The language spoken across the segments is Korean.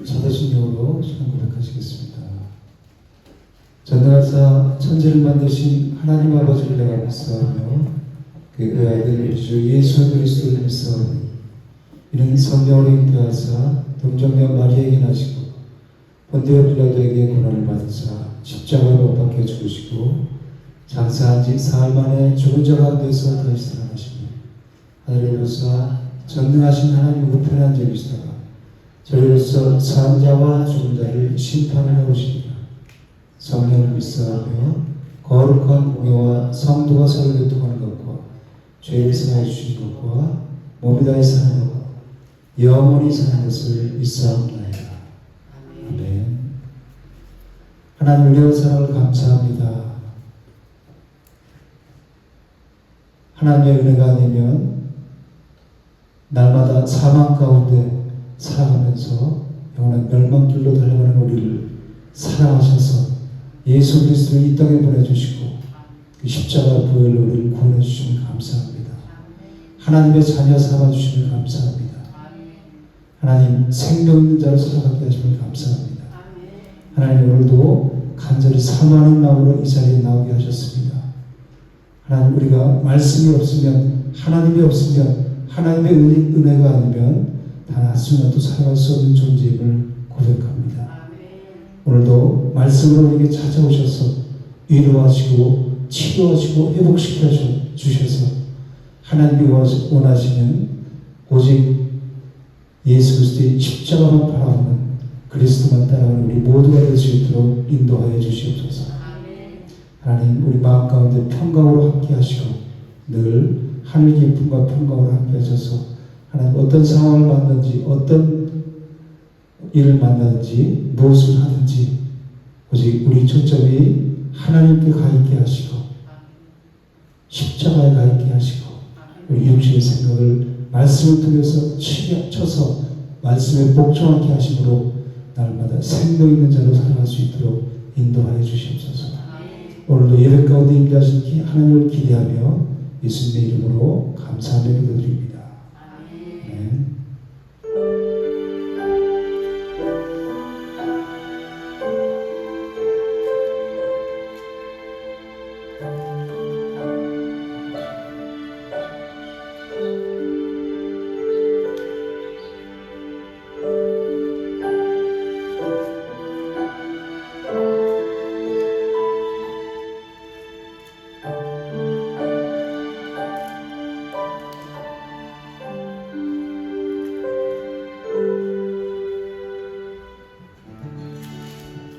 자도신경으로 시간 고백하시겠습니다. 전능하사 천지를 만드신 하나님 아버지를 내가 믿사오며 그 아들 주 예수 그리스도를 믿사오니 이는 성령으로 잉태하사 동정녀 마리아에게 나시고 본디오 빌라도에게 고난을 받으사 십자가에 못 박혀 죽으시고 장사한 지 사흘 만에 죽은 자 가운데서 다시 살아나시며 하늘에로서 전능하신 하나님 우편에 앉아 계시다가 저리로서 산 자와 죽은 자를 심판하러 오시리라. 성령을 믿사오며 거룩한 공예와 성도가 서로 교통하는 것과 죄를 사하여 주시는 것과 몸이 다해 사는 것과 영원히 사는 것을 믿사옵나이다. 아멘. 하나님 은혜와 사랑을 감사합니다. 하나님의 은혜가 아니면 날마다 사망 가운데 살아가면서 영원한 멸망길로 달려가는 우리를 사랑하셔서 예수 그리스도를 이 땅에 보내주시고 그 십자가 부활로 우리를 구원해 주시면 감사합니다. 하나님의 자녀 삼아주시면 감사합니다. 하나님 생명 있는 자로 살아가게 하시면 감사합니다. 하나님 오늘도 간절히 사모하는 마음으로 이 자리에 나오게 하셨습니다. 하나님 우리가 말씀이 없으면 하나님이 없으면 하나님의 은혜가 아니면 단 한순간도 살아갈 수 없는 존재임을 고백합니다. 오늘도 말씀으로 우리에게 찾아오셔서 위로하시고 치료하시고 회복시켜 주셔서 하나님이 원하시는 오직 예수 그리스도의 십자가만 바라보는 그리스도만 따라가는 우리 모두가 될 수 있도록 인도하여 주시옵소서. 하나님 우리 마음 가운데 평강으로 함께 하시고 늘 하늘 기쁨과 평강으로 함께 하셔서 하나님 어떤 상황을 만나든지 어떤 일을 만나든지 무엇을 하든지 오직 우리 초점이 하나님께 가 있게 하시고 십자가에 가 있게 하시고 우리 육신의 생각을 말씀을 통해서 쳐서 말씀에 복종하게 하심으로 날마다 생명 있는 자로 살아갈 수 있도록 인도하여 주시옵소서. 오늘도 예배 가운데 임재하신 하나님을 기대하며 예수님의 이름으로 감사하며 기도드립니다. 아멘.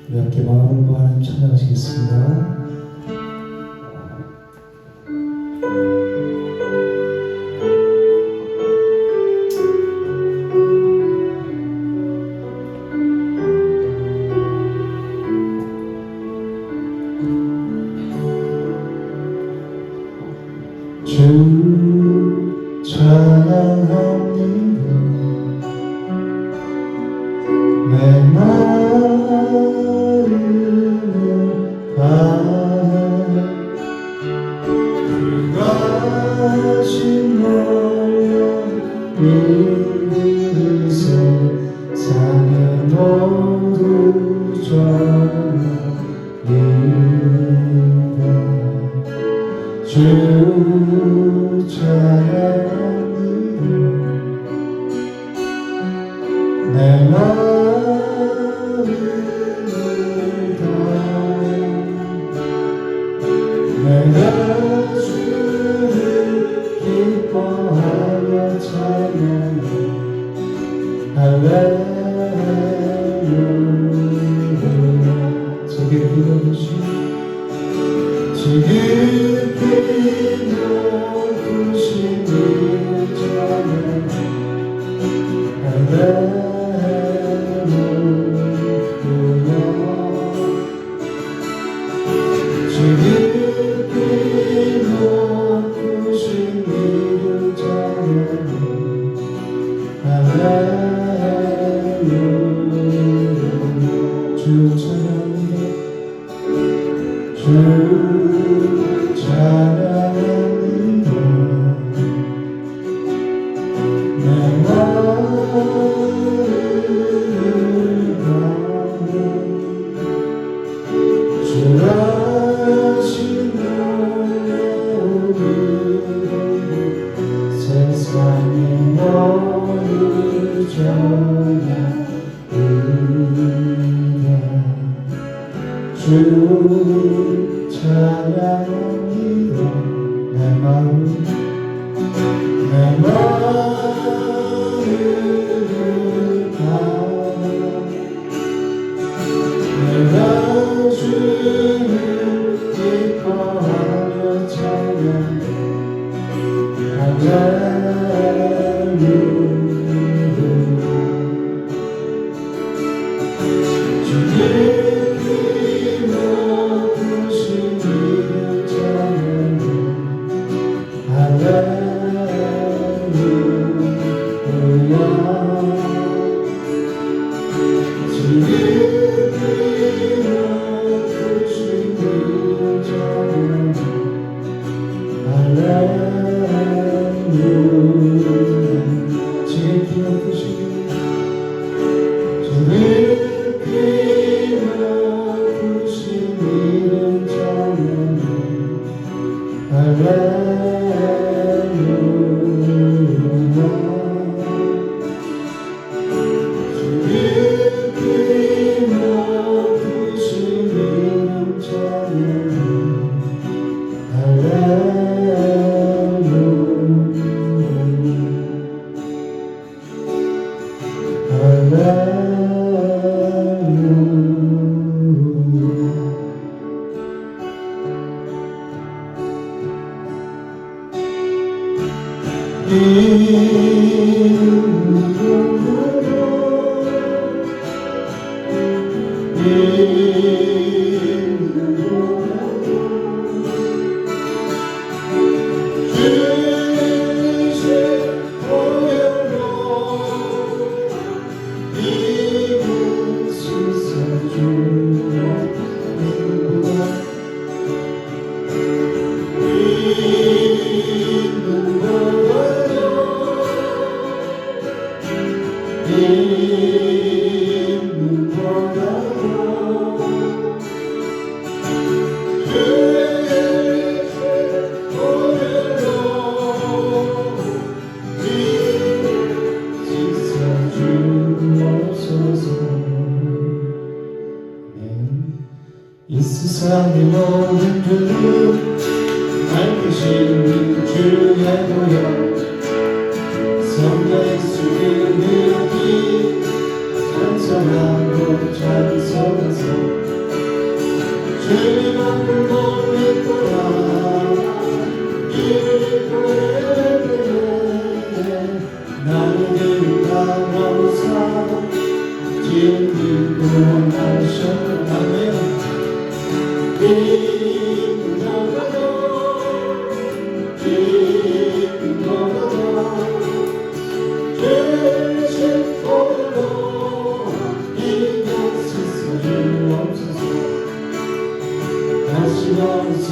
우리 함께 마음을 모아 하나님 찬양하시겠습니다. 주 찬양합니다. 내 마음을 불가신 놀라 이르는 세상의 모두 전하리라. 주 찬양합니다. 내 마음을 다해 내가 주를 기뻐하며 찬양해 할렐루야. 지극히 높으신 이를 찬양해 할렐루야. 지극히 높으신 이를 찬양해 할렐루야. 주 찬양해 주 찬양합니다. 내 마음을 주 찬양합니다. 내 마음을 내가 주를 기뻐하며 찬양해. 이 세상의 모든 길을 밝히시는 주의 도요 성령의 수기르기 찬송하고 찬송하소 주님 앞을 멀리 떠나 이를 보내네 나는 이를 감사하고 지은 구원하셨네 아멘.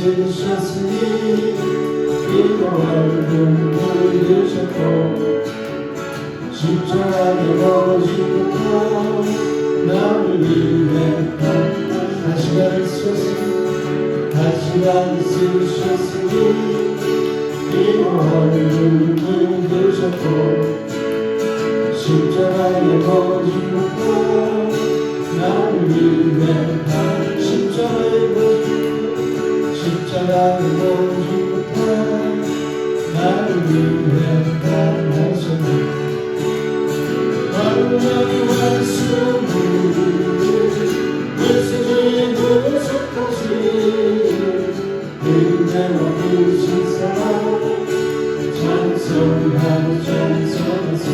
쓰셨으니 기도할 눈을 드셨고 십자가에 거지부터 나를 위해 다시가를 쓰셨으니 다시가를 쓰셨으니 기도할 눈을 드셨고 십자가에 거지부터 나를 위해 십자가에 거지부터 나를 위해 하셨네 완전히 말씀을 물쓰기에 무속하시 은혜와 크신 사랑 찬송하고 찬송하소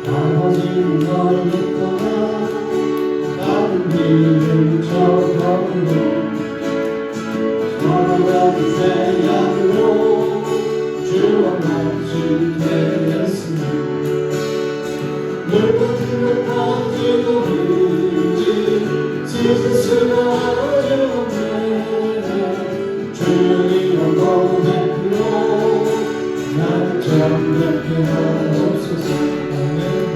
아버지는 너를 믿거나 나를 믿는 척하고 서로가 새 양으로 주와 같이 되었으니 물고기를 가지고 있지 지스스가 아주 없네 주님이란 고백으로 나를 정답게 하옵소서 아멘.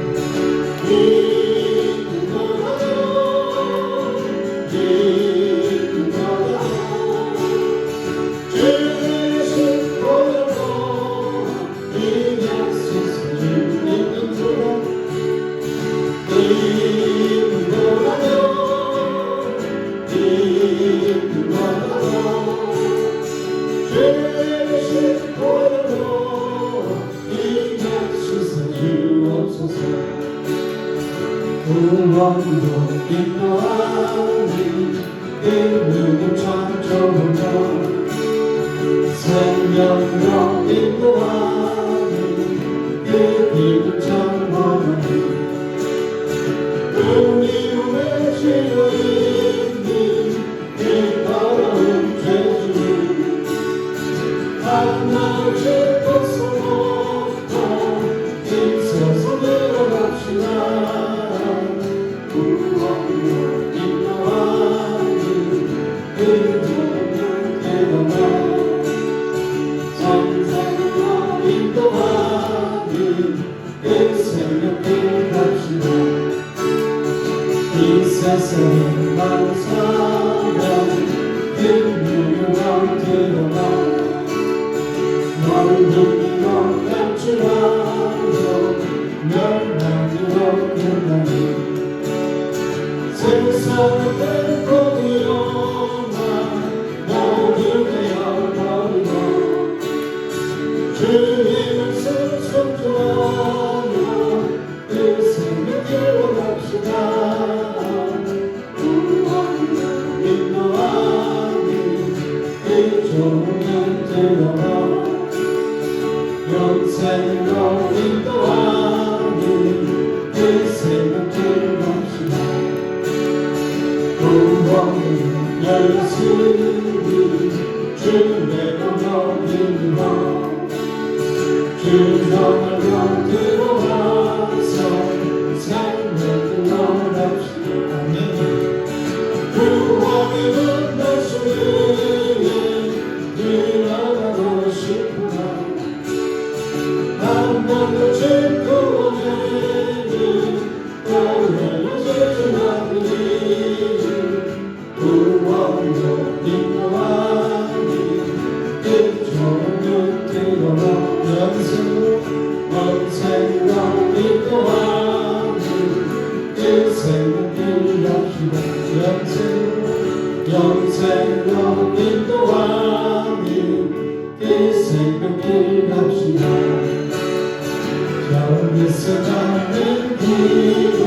구원도 인도하니 인류를 창조하며 생명으로 인도하니 그 길을 창조하니 우리 몸에 지어있는 이 더러운 죄를 하나를 벗어놓고 힘써서 내려갑시다. 이 세상에 많은 사람 인류를 들어가 너를 믿고 깜찍하여 멸망으로 끝나니 세상을 뺏고 위험한 모든 되어버리고 주님을 순종하며 그 생명 기록합시다. 영생으로 인도하니 그 생명을 합시다. 구원은 열심히 주의 영역이며 주정을 들어와서 생명을 합시다. 구원은 말씀을 들어가고 싶구나. 한 번도 즐거워내는 너를 제주하니 구원도 인도하니 그 좋은 들어라. 영생으로 인도하니 그 생명을 합시다. 영생으로 인도하니 그 생명을 합시다. 여기 세상의 길을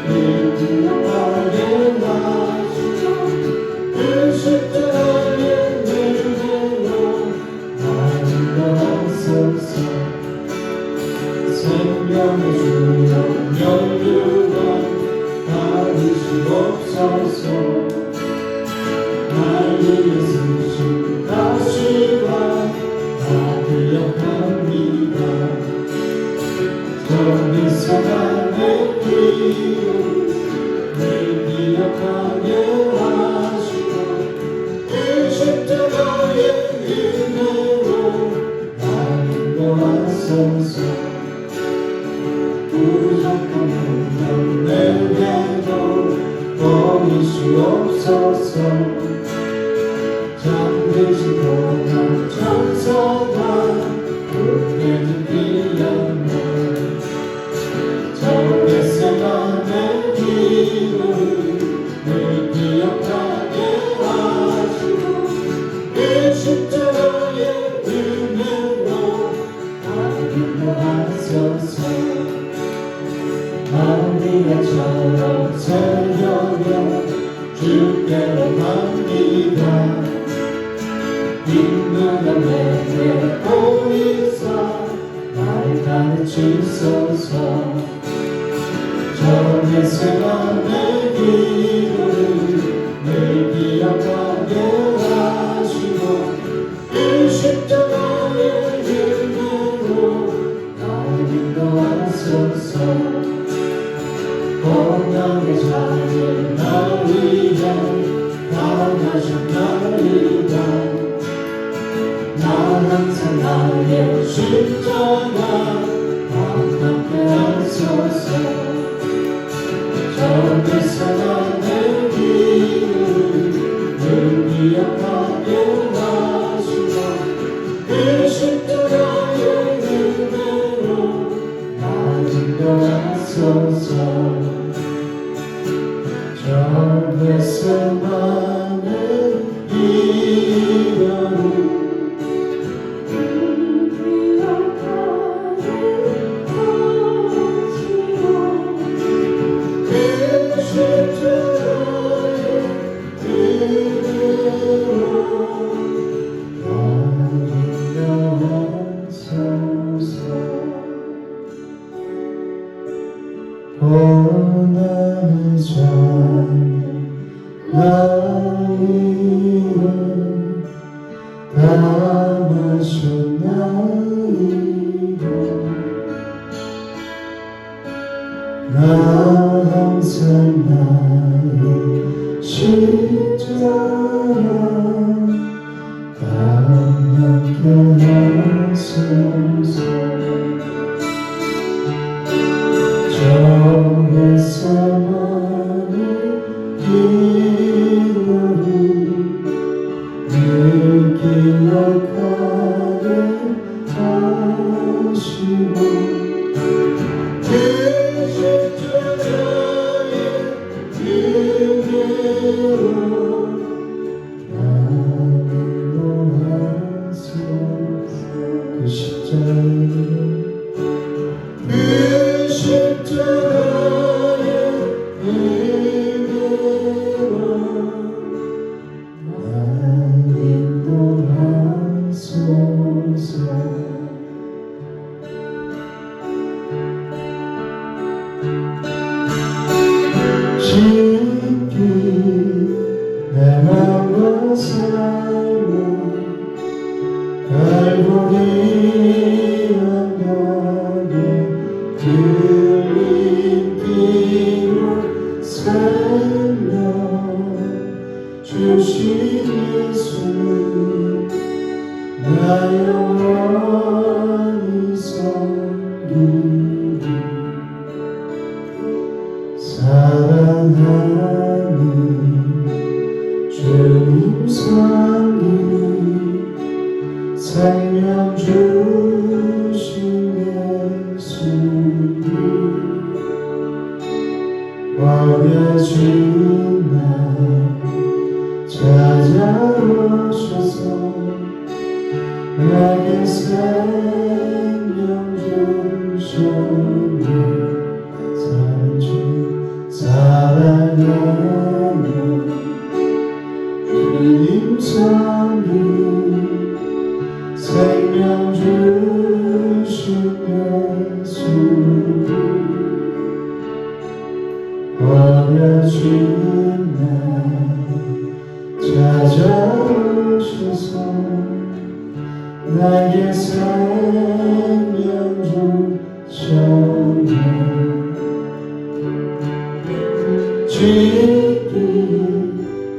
일구하게 하시고 그 십자가의 은혜로 나를 하소서. 생명의 주여 연유가 받으시옵소서. 날 위해 쓰신 가시와 다 기억합니다. 저기 세상의 길을 늘 기억하게 하시고 그 십자가의 은혜로 나를 도와소서. 부족한 것 내게도 보이시옵소서. 잠드신 동안 천사가 꿈에는 빌렸네. 저의 세상의 길을 늘 기억하게 하시고 그 십자가의 은혜로 나를 인도하소서. 마리아처럼 새벽에 주께로 갑니다. 인문을 내게 보이사 날 가르치소서. 저의 세상의 길을 늘 기억하게 하시고 그 십자가의 은혜로 나를 인도하소서. 공양의 자를 날 위해 강하신 나리가 나 항상 나의 십자가 함께 하소서. 저에서 나는 이름을 기억하게 하시고 그 십자가의 은혜로 나를 인도하소서. 저에서 나는 이름을 나의 자녀 나이를 담아셨나이다. 나 항상 나의 십자가 감격케 하소서. 저에서만의 기도를 늘 기억하게 하시고 그 십자가의 은혜로 나를 인도하소서. 그 십자가의 은혜로 나를 인도하소서. 깊이 내 맘과 삶을 갈고리 언덕에 흘린 피로 살려 주신 예수님 나 영원히 섬기리. 사랑하는 주님 섬기리. 생명 주신 예수님 버려진 날 찾아오셔서 내게 생명 주셨네. 사랑하는 주님 섬기리. 생명 주신 예수님 버려진 날 찾아오셔서 나에게 생명 주셨네. 깊이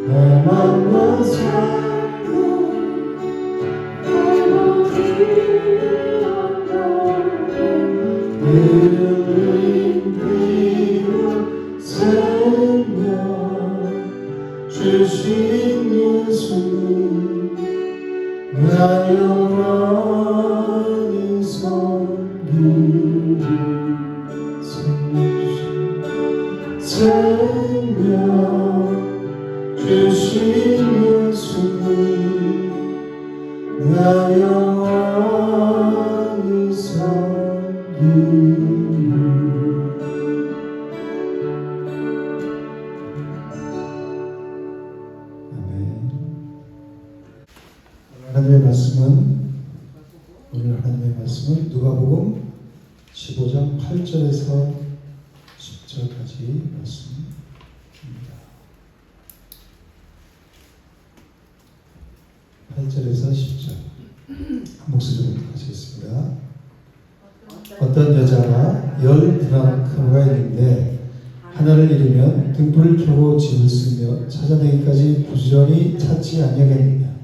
내 맘과 삶을 흘린 피로 생명 주신 예수님 나 영원히 섬기리. 생명 주신 예수님 나 영원히 섬기리. 하나님의 말씀은 누가복음 15장 8절에서 10절까지 말씀입니다. 8절에서 10절 목소리로 하시겠습니다. 어떤 여자가 10드라크마가 있는데 하나를 잃으면 등불을 켜고 집을 쓰며 찾아내기까지 부지런히 찾지 아니하겠느냐.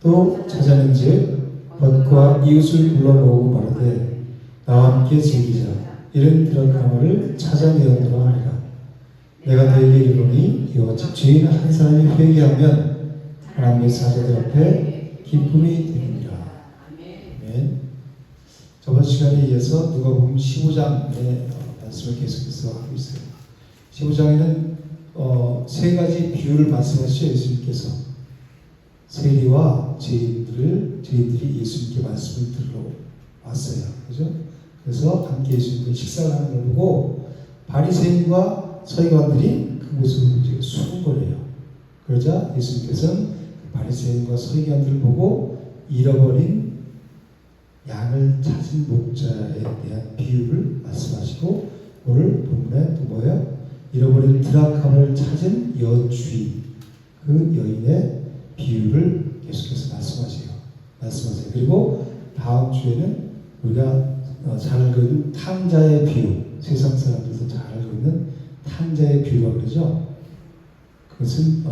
또 찾아낸즉 벗과 이웃을 불러 모으고 말하되 나와 함께 즐기자. 이런 드라카마를 찾아내었노라 하리라. 내가 너에게 이르노니 이와 같이 죄인 한 사람이 회개하면 하나님의 사자들 앞에 기쁨이 되느니라. 아멘. 저번 시간에 이어서 누가복음 15장의 말씀을 계속해서 하고 있어요. 15장에는 세 가지 비유를 말씀하시죠. 예수님께서 세리와 저희들이 예수님께 말씀을 들으러 왔어요. 그죠? 그래서 함께 예수님과 식사를 하는 걸 보고 바리새인과 서기관들이 그곳으로 이제 수군거려요. 그러자 예수님께서는 바리새인과 서기관들을 보고 잃어버린 양을 찾은 목자에 대한 비유를 말씀하시고 오늘 본문에 또 뭐예요? 잃어버린 드라카마를 찾은 여주인 그 여인의 비유를 계속해서 말씀하세요. 그리고 다음 주에는 우리가 잘 알고 있는 탕자의 비유, 세상 사람들도 잘 알고 있는 탕자의 비유라고 그러죠. 그것은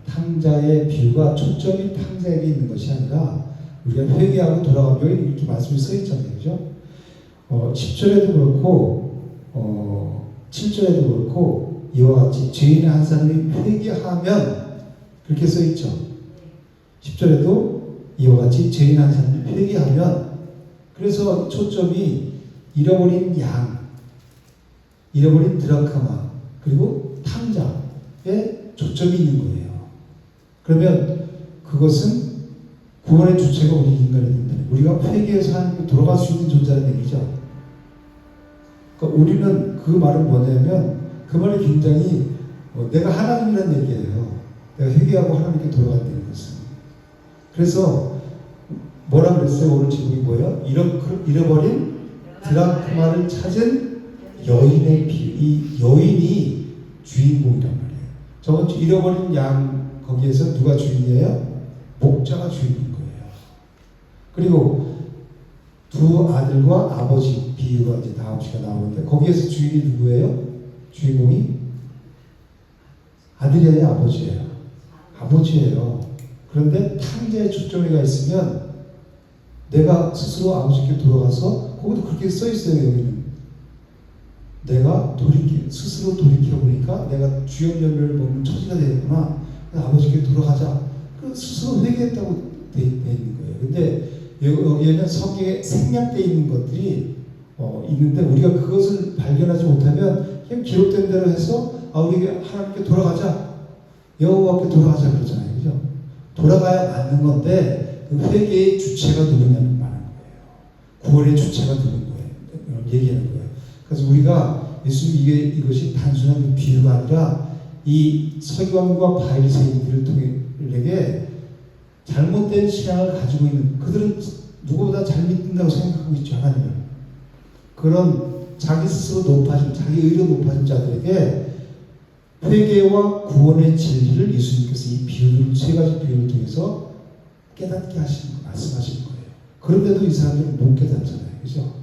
탕자의 비유가 초점이 탕자에게 있는 것이 아니라 우리가 회개하고 돌아가며 이렇게 말씀이 써 있잖아요. 그죠? 10절에도 그렇고 7절에도 그렇고 이와 같이 죄인 한 사람이 회개하면 그렇게 써 있죠. 10절에도 이와 같이 죄인 한 사람이 회개하면 그래서 초점이 잃어버린 양, 잃어버린 드라카마 그리고 탕자에 초점이 있는 거예요. 그러면 그것은 구원의 주체가 우리 인간이 된다. 우리가 회개해서 하나님께 돌아갈 수 있는 존재라는 얘기죠. 그러니까 우리는 그 말은 뭐냐면 그 말이 굉장히 내가 하나님이라는 얘기예요. 내가 회개하고 하나님께 돌아간다는 것은. 그래서 뭐라 그랬어요? 오늘 제목이 뭐예요? 잃어버린 드라크마를 찾은 여인의 비유. 이 여인이 주인공이란 말이에요. 저번 주 잃어버린 양 거기에서 누가 주인이에요? 목자가 주인인 거예요. 그리고 두 아들과 아버지 비유가 이제 다음 시간 나오는데 거기에서 주인이 누구예요? 주인공이 아들이에요, 아버지예요? 아버지예요. 그런데 탕자의 초점이가 있으면 내가 스스로 아버지께 돌아가서 거기도 그렇게 써 있어요. 여기는 내가 스스로 돌이켜 보니까 내가 주연 열매를 먹는 처지가 되겠구나. 아버지께 돌아가자. 스스로 회개했다고 돼 있는 거예요. 근데 여기에는 성경에 생략되어 있는 것들이 있는데 우리가 그것을 발견하지 못하면 그냥 기록된 대로 해서 우리가 하나님께 돌아가자, 여호와께 돌아가자 그러잖아요. 그죠? 돌아가야 맞는 건데 그 회개의 주체가 누구냐는 말하는 거예요. 구원의 주체가 누군 거예요. 얘기하는 거예요. 그래서 우리가 예수님 이것이 단순한 비유가 아니라 이 서기관과 바리새인들에게 잘못된 신앙을 가지고 있는 그들은 누구보다 잘 믿는다고 생각하고 있죠. 하나님을. 그런 자기 스스로 높아진 자기 의로 높아진 자들에게 회개와 구원의 진리를 예수님께서 이 비유를 세 가지 비유를 통해서 깨닫게 하시는 거 말씀하시는 거예요. 그런데도 이 사람들은 못 깨닫잖아요. 그죠?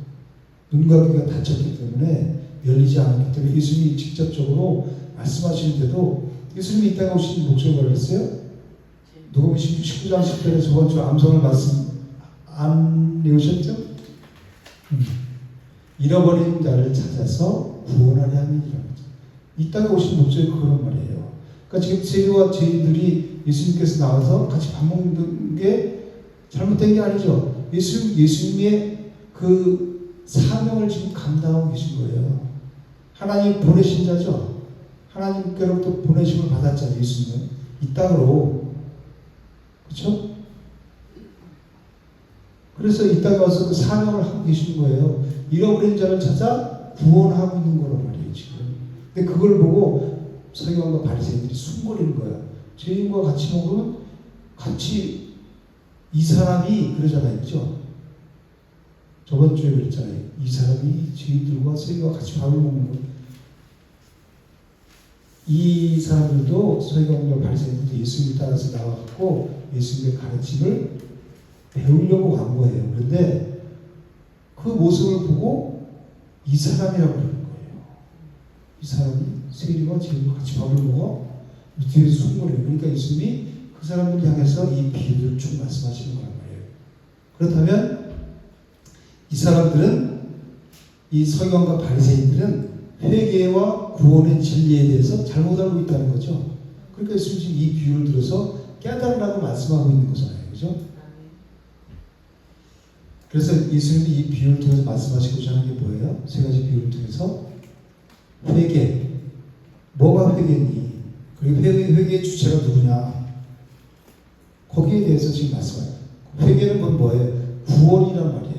눈과 귀가 닫혔기 때문에 열리지 않았기 때문에 예수님이 직접적으로 말씀하시는데도 예수님이 이 땅에 오신 목적이 뭐였어요? 누가복음 19장 10절에 저번 주 암송을 말씀 안 외우셨죠? 잃어버린 자를 찾아서 구원하려 함이니라. 이 땅에 오신 목적이 그런 말이에요. 그러니까 지금 세리와 죄인들이 예수님께서 나와서 같이 밥 먹는 게 잘못된 게 아니죠. 예수님의 그 사명을 지금 감당하고 계신 거예요. 하나님 보내신 자죠. 하나님께로부터 보내심을 받았잖아요. 예수님은 이 땅으로. 그렇죠? 그래서 이 땅에 와서 그 사명을 하고 계시는 거예요. 잃어버린 자를 찾아 구원하고 있는 거란 말이에요, 지금. 근데 그걸 보고 서기관과 바리새인들이 숨거리는 거야. 죄인과 같이 먹으면 같이 이 사람이 그러잖아요, 그죠? 저번 주에 그랬잖아요. 이 사람이 죄인들과 서기관과 같이 밥을 먹는 거. 이 사람들도 서기관과 바리새인들도 예수님을 따라서 나와갖고 예수님의 가르침을 배우려고 간 거예요. 그런데 그 모습을 보고 이 사람이라고 그러는 거예요. 이 사람이 세리와 죄인과 같이 밥을 먹어 뒤에서 숨거려요. 그러니까 예수님이 그 사람들을 향해서 이 비유를 쭉 말씀하시는 거란 말이에요. 그렇다면 이 사람들은 이 서기관과 바리새인들은 회개와 구원의 진리에 대해서 잘못 알고 있다는 거죠. 그러니까 예수님 지금 이 비유를 들어서 깨달으라고 말씀하고 있는 거잖아요. 그죠? 그래서 예수님이 이 비유를 통해서 말씀하시고자 하는 게 뭐예요? 세 가지 비유를 통해서 회개. 뭐가 회개니? 그리고 회개의 주체가 누구냐? 거기에 대해서 지금 말씀하세요. 회개는 건 뭐예요? 구원이란 말이에요.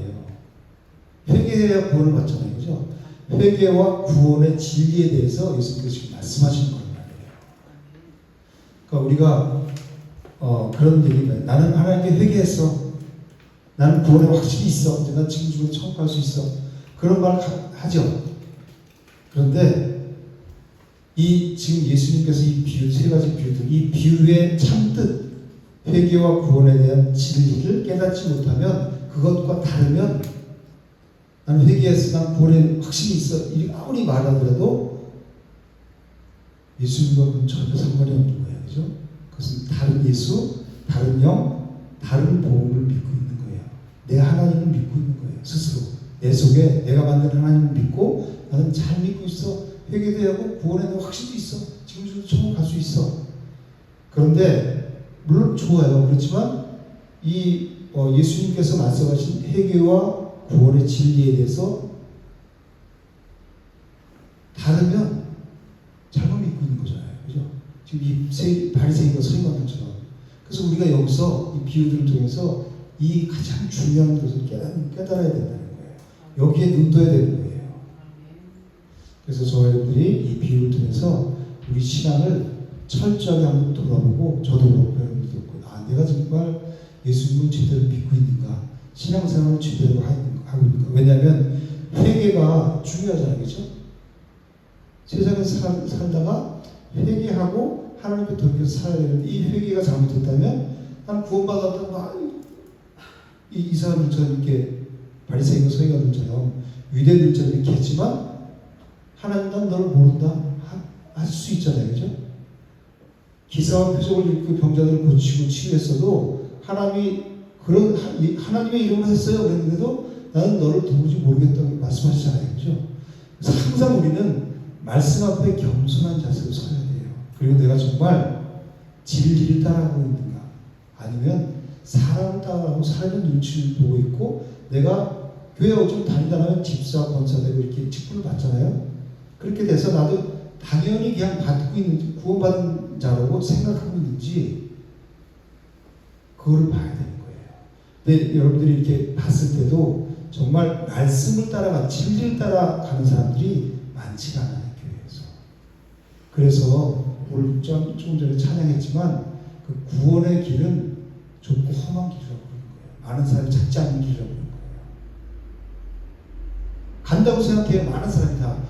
회개해야 구원을 받잖아요. 그죠? 회개와 구원의 진리에 대해서 예수님께서 지금 말씀하시는 거란 말이에요. 그러니까 우리가 그런 얘기입니다. 나는 하나님께 회개했어. 나는 구원에 확실히 있어. 이제 난 지금 죽어도 천국 갈 수 있어. 그런 말 하죠. 그런데 지금 예수님께서 이 비유, 세 가지 비유들, 이 비유의 참뜻, 회개와 구원에 대한 진리를 깨닫지 못하면, 그것과 다르면, 나는 회개했어, 난 구원에 확신이 있어, 아무리 말하더라도 예수님과 그건 전혀 상관이 없는 거예요. 그죠? 그것은 다른 예수, 다른 영, 다른 복음을 믿고 있는 거예요. 내 하나님을 믿고 있는 거예요. 스스로. 내 속에 내가 만든 하나님을 믿고 나는 잘 믿고 있어. 회개도 하고 구원에 대한 확신도 있어. 지금 저도 천국 갈 수 있어. 그런데 물론 좋아요. 그렇지만 예수님께서 말씀하신 회개와 구원의 진리에 대해서 다르면 잘못 믿고 있는 거잖아요. 그죠? 지금 이 바리새인과 서기관들처럼. 그래서 우리가 여기서 이 비유들을 통해서 이 가장 중요한 것을 깨달아야 된다는 거예요. 여기에 눈떠야 되는 거예요. 그래서 저희들이 이 비유를 통해서 우리 신앙을 철저하게 한번 돌아보고, 저도 그렇고 여러분들도 그렇고, 내가 정말 예수님을 제대로 믿고 있는가, 신앙생활을 제대로 하고 있는가. 왜냐하면 회개가 중요하잖아요. 그렇죠? 세상에서 살다가 회개하고 하나님께 돌이켜서 살아야 되는데, 이 회개가 잘못됐다면 난 구원받았다고 이 사람들처럼 이렇게 바리새인과 서기관들처럼 유대인들처럼 이렇게 했지만, 하나님 난 너를 모른다 할 수 있잖아요. 그죠? 기사와 표적을 일으키고 병자들을 고치고 치유했어도 하나님의 이름으로 했어요. 그랬는데도 나는 너를 도무지 모르겠다고 말씀하시잖아요. 그죠? 그래서 항상 우리는 말씀 앞에 겸손한 자세로 서야 돼요. 그리고 내가 정말 진리를 따라가고 있는가, 아니면 사람 따라가고 사람의 눈치를 보고 있고, 내가 교회 좀 다니다 나면 집사, 권사 되고 이렇게 직분을 받잖아요. 그렇게 돼서 나도 당연히 그냥 받고 있는지, 구원받은 자라고 생각하고 있는지, 그거를 봐야 되는 거예요. 근데 여러분들이 이렇게 봤을 때도 정말 말씀을 따라가, 진리를 따라가는 사람들이 많지가 않아요, 교회에서. 그래서 오늘 조금 전에 찬양했지만, 그 구원의 길은 좁고 험한 길이라고 그러는 거예요. 많은 사람이 찾지 않는 길이라고 그러는 거예요. 간다고 생각해요. 많은 사람이 다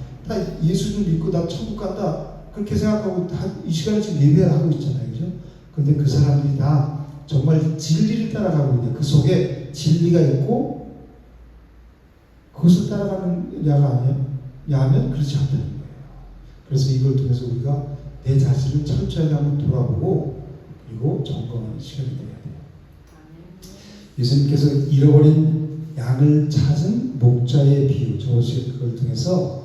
예수를 믿고 나 천국 간다, 그렇게 생각하고 이 시간에 지금 예배하고 있잖아요. 그죠? 근데 그 사람들이 다 정말 진리를 따라가고 있는데, 그 속에 진리가 있고 그것을 따라가는 야가 아니면 그렇지 않다는 거예요. 그래서 이걸 통해서 우리가 내 자신을 철저하게 한번 돌아보고, 그리고 점검하는 시간이 되어야 돼요. 예수님께서 잃어버린 양을 찾은 목자의 비유, 그걸 통해서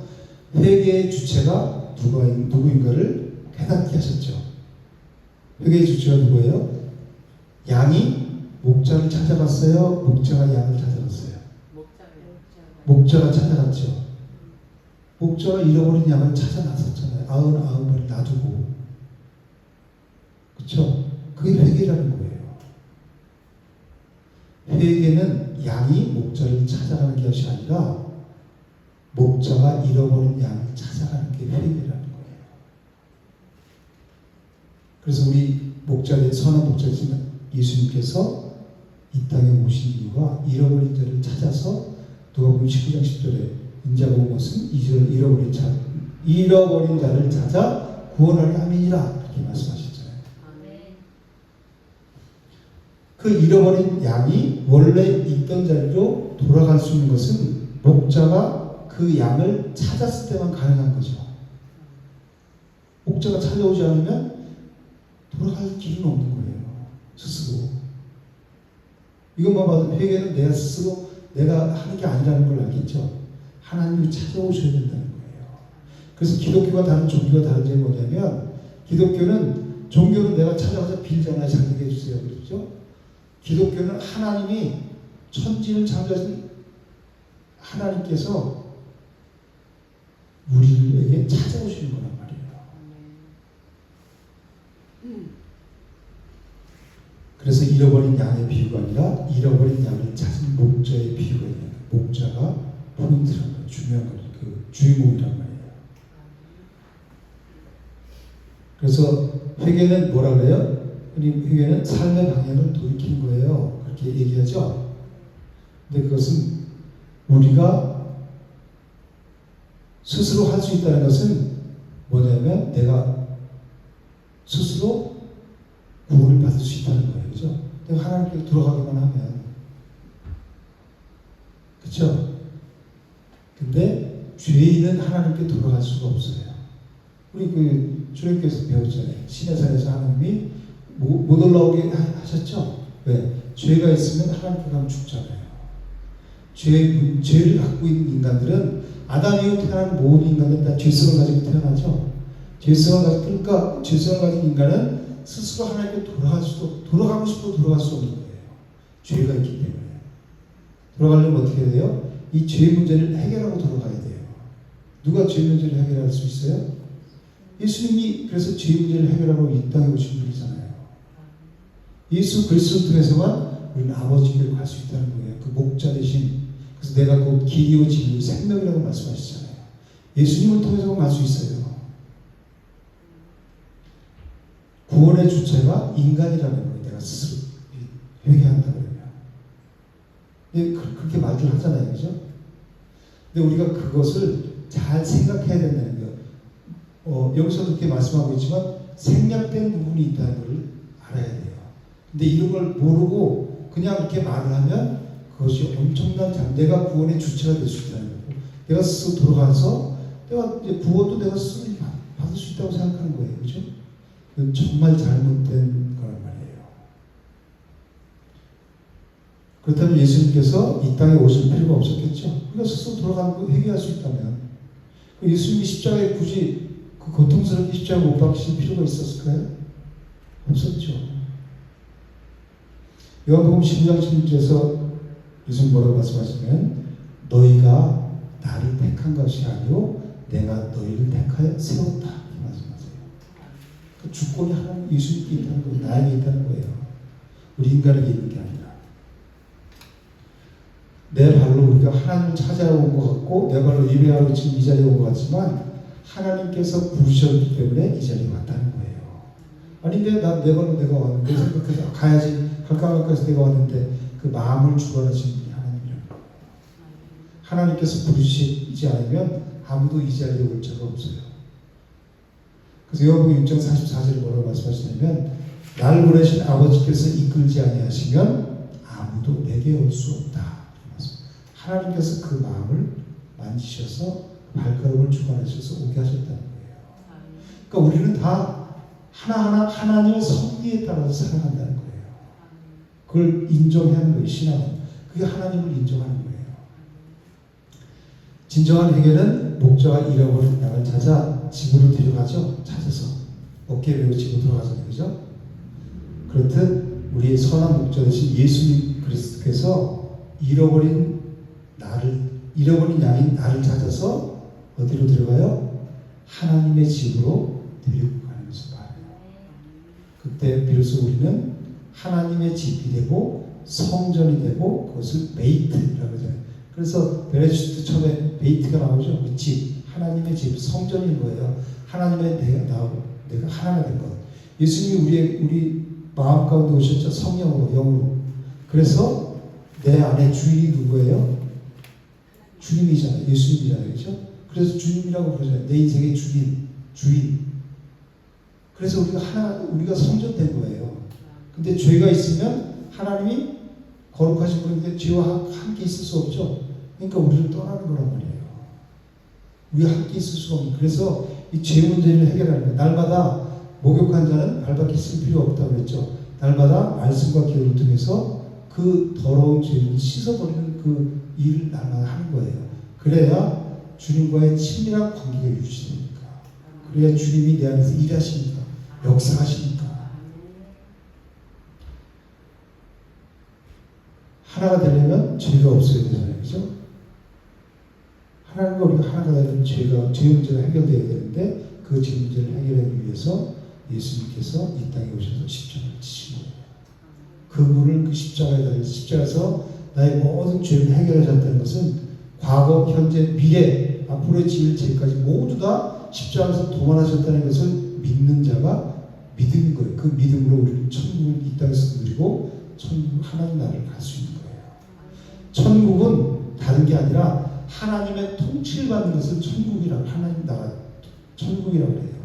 회개의 주체가 누구인가를 깨닫게 하셨죠. 회개의 주체가 누구예요? 양이 목자를 찾아갔어요? 목자가 양을 찾아갔어요? 목자가 찾아갔죠. 목자가 잃어버린 양을 찾아 나섰잖아요. 99마리 놔두고. 그렇죠? 그게 회개라는 거예요. 회개는 양이 목자를 찾아가는 것이 아니라 목자가 잃어버린 양을 찾아가는 게 회개라는 거예요. 그래서 우리 선한 목자지만 예수님께서 이 땅에 오신 이유가 잃어버린 자를 찾아서, 누가복음 19장 10절에 인자가 온 것은 잃어버린 자를 찾아 구원하려 함이니라, 이렇게 말씀하셨잖아요. 그 잃어버린 양이 원래 있던 자리로 돌아갈 수 있는 것은 목자가 그 양을 찾았을 때만 가능한 거죠. 목자가 찾아오지 않으면 돌아갈 길은 없는 거예요. 스스로. 이것만 봐도 회개는 내가 스스로 내가 하는 게 아니라는 걸 알겠죠. 하나님이 찾아오셔야 된다는 거예요. 그래서 기독교가 다른 종교가 다른 점이 뭐냐면 기독교는 종교는 내가 찾아가서 빌잖아요. 장례해 주세요. 그렇죠? 기독교는 하나님이 천지를 창조하신 하나님께서 우리에게 찾아오시는 거란 말이에요. 그래서 잃어버린 양의 비유가 아니라 잃어버린 양을 찾은 목자의 비유가 있는 목자가 포인트란 거예요. 중요한 거예요. 그 주인공이란 말이에요. 그래서 회개는 뭐라 그래요? 회개는 삶의 방향을 돌이키는 거예요. 그렇게 얘기하죠. 근데 그것은 우리가 스스로 할 수 있다는 것은 뭐냐면 내가 스스로 구원을 받을 수 있다는 거예요. 그죠? 내가 하나님께 돌아가기만 하면. 그쵸? 근데 죄인은 하나님께 돌아갈 수가 없어요. 우리 그 출애굽기에서 배웠잖아요. 시내산에서 하나님이 못 올라오게 하셨죠? 왜? 죄가 있으면 하나님께 가면 죽잖아요. 죄를 갖고 있는 인간들은 아담 이후 태어난 모든 인간들은 다 죄성을 가지고 태어나죠. 죄성을 가진 인간은 스스로 하나님께 돌아가고 싶어도 돌아갈 수 없는 거예요. 죄가 있기 때문에. 돌아가려면 어떻게 해야 돼요? 이 죄 문제를 해결하고 돌아가야 돼요. 누가 죄 문제를 해결할 수 있어요? 예수님이 그래서 죄 문제를 해결하고 이 땅에 오신 분이잖아요. 예수 그리스도를 통해서만 우리는 아버지께로 갈 수 있다는 거예요. 그 목자 대신. 그래서 내가 곧 길이요 진리요 생명이라고 말씀하시잖아요. 예수님을 통해서만 갈 수 있어요. 구원의 주체가 인간이라는 거예요. 내가 스스로 회개한다 그러면. 그렇게 말들 하잖아요. 그죠? 근데 우리가 그것을 잘 생각해야 된다는 거예요. 여기서도 그렇게 말씀하고 있지만 생략된 부분이 있다는 걸 알아야 돼요. 근데 이런 걸 모르고 그냥 이렇게 말을 하면 그것이 엄청난 내가 구원의 주체가 될 수 있다는 거고 내가 스스로 돌아가서 내가 이제 구원도 내가 스스로 받을 수 있다고 생각하는 거예요. 그죠? 그건 정말 잘못된 거란 말이에요. 그렇다면 예수님께서 이 땅에 오실 필요가 없었겠죠. 우리가 스스로 돌아가는 거 회개할 수 있다면 예수님이 십자가에 굳이 그 고통스럽게 십자가 못 박히실 필요가 있었을까요? 없었죠. 요한복음 12장 16절에서 예수님 뭐라고 말씀하시면 너희가 나를 택한 것이 아니요 내가 너희를 택하여 세웠다 이렇게 말씀하세요. 그 주권이 하나님 예수님께 있다는 거예요. 나에게 있다는 거예요. 우리 인간에게 있는 게 아니라 내 발로 우리가 하나님을 찾아온 것 같고 내 발로 예배하러 지금 이 자리에 온 것 같지만 하나님께서 부르셨기 때문에 이 자리에 왔다는 거예요. 아니 내 발로 내가 왔는데 생각해서 가야지 갈까 해서 내가 왔는데 그 마음을 주관하시는 분이 하나님이라는 거예요. 하나님께서 부르시지 않으면 아무도 이 자리에 올 자가 없어요. 그래서 요한복음 6장 44절에 뭐라고 말씀하시냐면 나를 보내신 아버지께서 이끌지 아니하시면 아무도 내게 올 수 없다. 하나님께서 그 마음을 만지셔서 발걸음을 주관하셔서 오게 하셨다는 거예요. 그러니까 우리는 다 하나하나 하나님의 섭리에 따라서 살아간다는 거예요. 그걸 인정해야 하는 거예요. 신앙은. 그게 하나님을 인정하는 거예요. 진정한 회개는 목자가 잃어버린 양을 찾아 집으로 데려가죠. 찾아서 어깨에 메고 집으로 들어가잖아요. 그죠? 그렇듯 우리의 선한 목자 되신 예수님 그리스도께서 잃어버린 양인 나를 찾아서 어디로 들어가요? 하나님의 집으로 데리고 가는 것을 말해요. 그때 비로소 우리는 하나님의 집이 되고 성전이 되고 그것을 베이트라고 하잖아요. 그래서 베레시트 처음에 베이트가 나오죠. 그 집, 하나님의 집, 성전인 거예요. 하나님의 내가 하나가 된 것. 예수님이 우리 마음 가운데 오셨죠. 성령으로, 영으로. 그래서 내 안에 주인이 누구예요? 주님이잖아요. 예수님이잖아요. 그렇죠? 그래서 주님이라고 그러잖아요. 내 인생의 주인. 그래서 우리가 성전된 거예요. 근데 죄가 있으면 하나님이 거룩하신 분인데 죄와 함께 있을 수 없죠. 그러니까 우리를 떠나는 거란 말이에요. 우리가 함께 있을 수가 없는. 그래서 이 죄 문제를 해결하는 거예요. 날마다 목욕한 자는 발밖에 쓸 필요 없다고 그랬죠. 날마다 말씀과 기도를 통해서 그 더러운 죄를 씻어버리는 그 일을 날마다 하는 거예요. 그래야 주님과의 친밀한 관계가 유지됩니까? 그래야 주님이 내 안에서 일하시니까, 역사하시니까. 하나가 되려면 죄가 없어야 되잖아요. 그죠? 하나님과 우리가 하나가 되려면 죄 문제가 해결되어야 되는데 그 죄 문제를 해결하기 위해서 예수님께서 이 땅에 오셔서 십자가를 지신 거예요. 그분을 그 십자가에 달려 십자가에서 나의 모든 죄를 해결하셨다는 것은 과거, 현재, 미래, 앞으로의 지을 죄까지 모두 다 십자가에서 도말하셨다는 것을 믿는 자가 믿은 거예요. 그 믿음으로 우리는 천국을 이 땅에서 누리고 천국 하나님 나라를 갈 수 있는 거예요. 천국은 다른 게 아니라 하나님의 통치를 받는 것을 천국이라고, 하나님 나라 천국이라고 해요.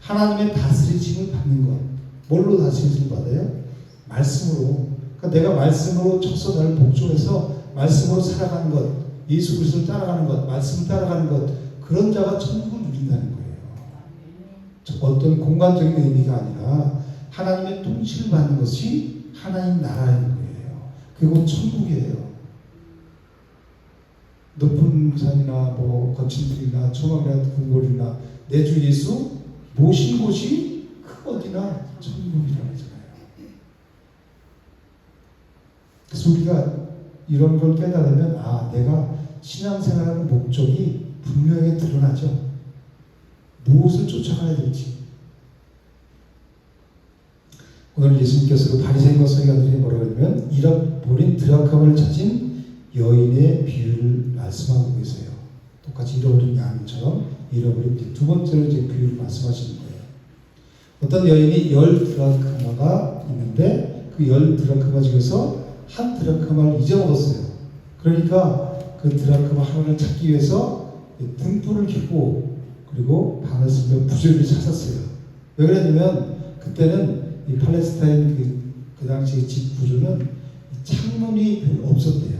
하나님의 다스리심을 받는 것. 뭘로 다스리심을 받아요? 말씀으로. 그러니까 내가 말씀으로 쳐서 나를 복종해서 말씀으로 살아가는 것, 예수 그리스도를 따라가는 것, 말씀을 따라가는 것, 그런 자가 천국을 누린다는 거예요. 어떤 공간적인 의미가 아니라 하나님의 통치를 받는 것이 하나님 나라인 거예요. 그리고 천국이에요. 높은 산이나 뭐 거친 들이나 초막이나 궁궐이나 내 주 예수 모신 곳이 그 어디나 천국이라고 하잖아요. 그래서 우리가 이런 걸 깨달으면 내가 신앙생활하는 목적이 분명하게 드러나죠. 무엇을 쫓아가야 될지. 오늘 예수님께서 그 바리새인과 서기관들이 뭐라고 하냐면 잃어버린 드라크마를 찾은 여인의 비유를 말씀하고 계세요. 똑같이 잃어버린 양처럼 잃어버린 두 번째로 이제 비유를 말씀하시는 거예요. 어떤 여인이 10드라크마가 있는데 그 10드라크마 중에서 한 드라크마를 잊어먹었어요. 그러니까 그 드라크마 하나를 찾기 위해서 등불을 켜고 그리고 방을 쓰며 부조리를 찾았어요. 왜 그랬냐면 그때는 이 팔레스타인 그 당시 집 구조는 창문이 별로 없었대요.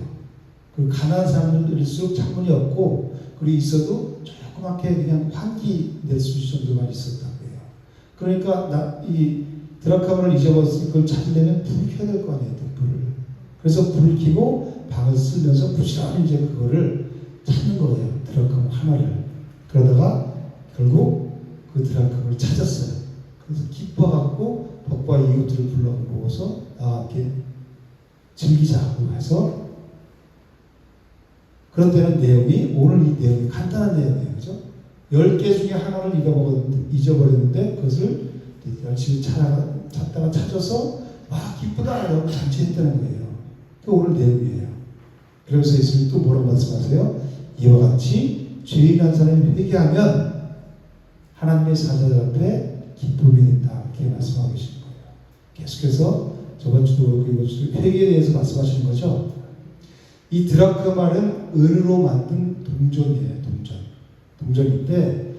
그리고 가난한 사람들일수록 창문이 없고 그리고 있어도 조그맣게 그냥 환기 낼 수 있을 정도만 있었다고 해요. 그러니까 이 드라크마를 잊어버렸으니 그걸 찾으려면 불을 켜야 될 거 아니에요. 불을. 그래서 불을 켜고 방을 쓰면서 부지런히 이제 그거를 찾는 거예요. 드라크마 하나를. 그러다가 결국 그 드라크마를 찾았어요. 그래서 기뻐갖고 덕과 이웃들을 불러 모아서 나와 함께 즐기자고 해서 그런 데는 내용이 오늘 이 내용이 간단한 내용이에요. 그죠? 10개 중에 하나를 잊어버렸는데 그것을 열심히 찾다가 찾아서 기쁘다 라고 잔치했다는 거예요. 그게 오늘 내용이에요. 그래서 예수님이 또 뭐라고 말씀하세요? 이와 같이 죄인 한 사람이 회개하면 하나님의 사자들 앞에 기쁨이 된다. 이렇게 말씀하고 계시는 거예요. 계속해서 저번 주도 그리고 회개에 대해서 말씀하시는 거죠. 이 드라크마는 은으로 만든 동전이에요. 동전인데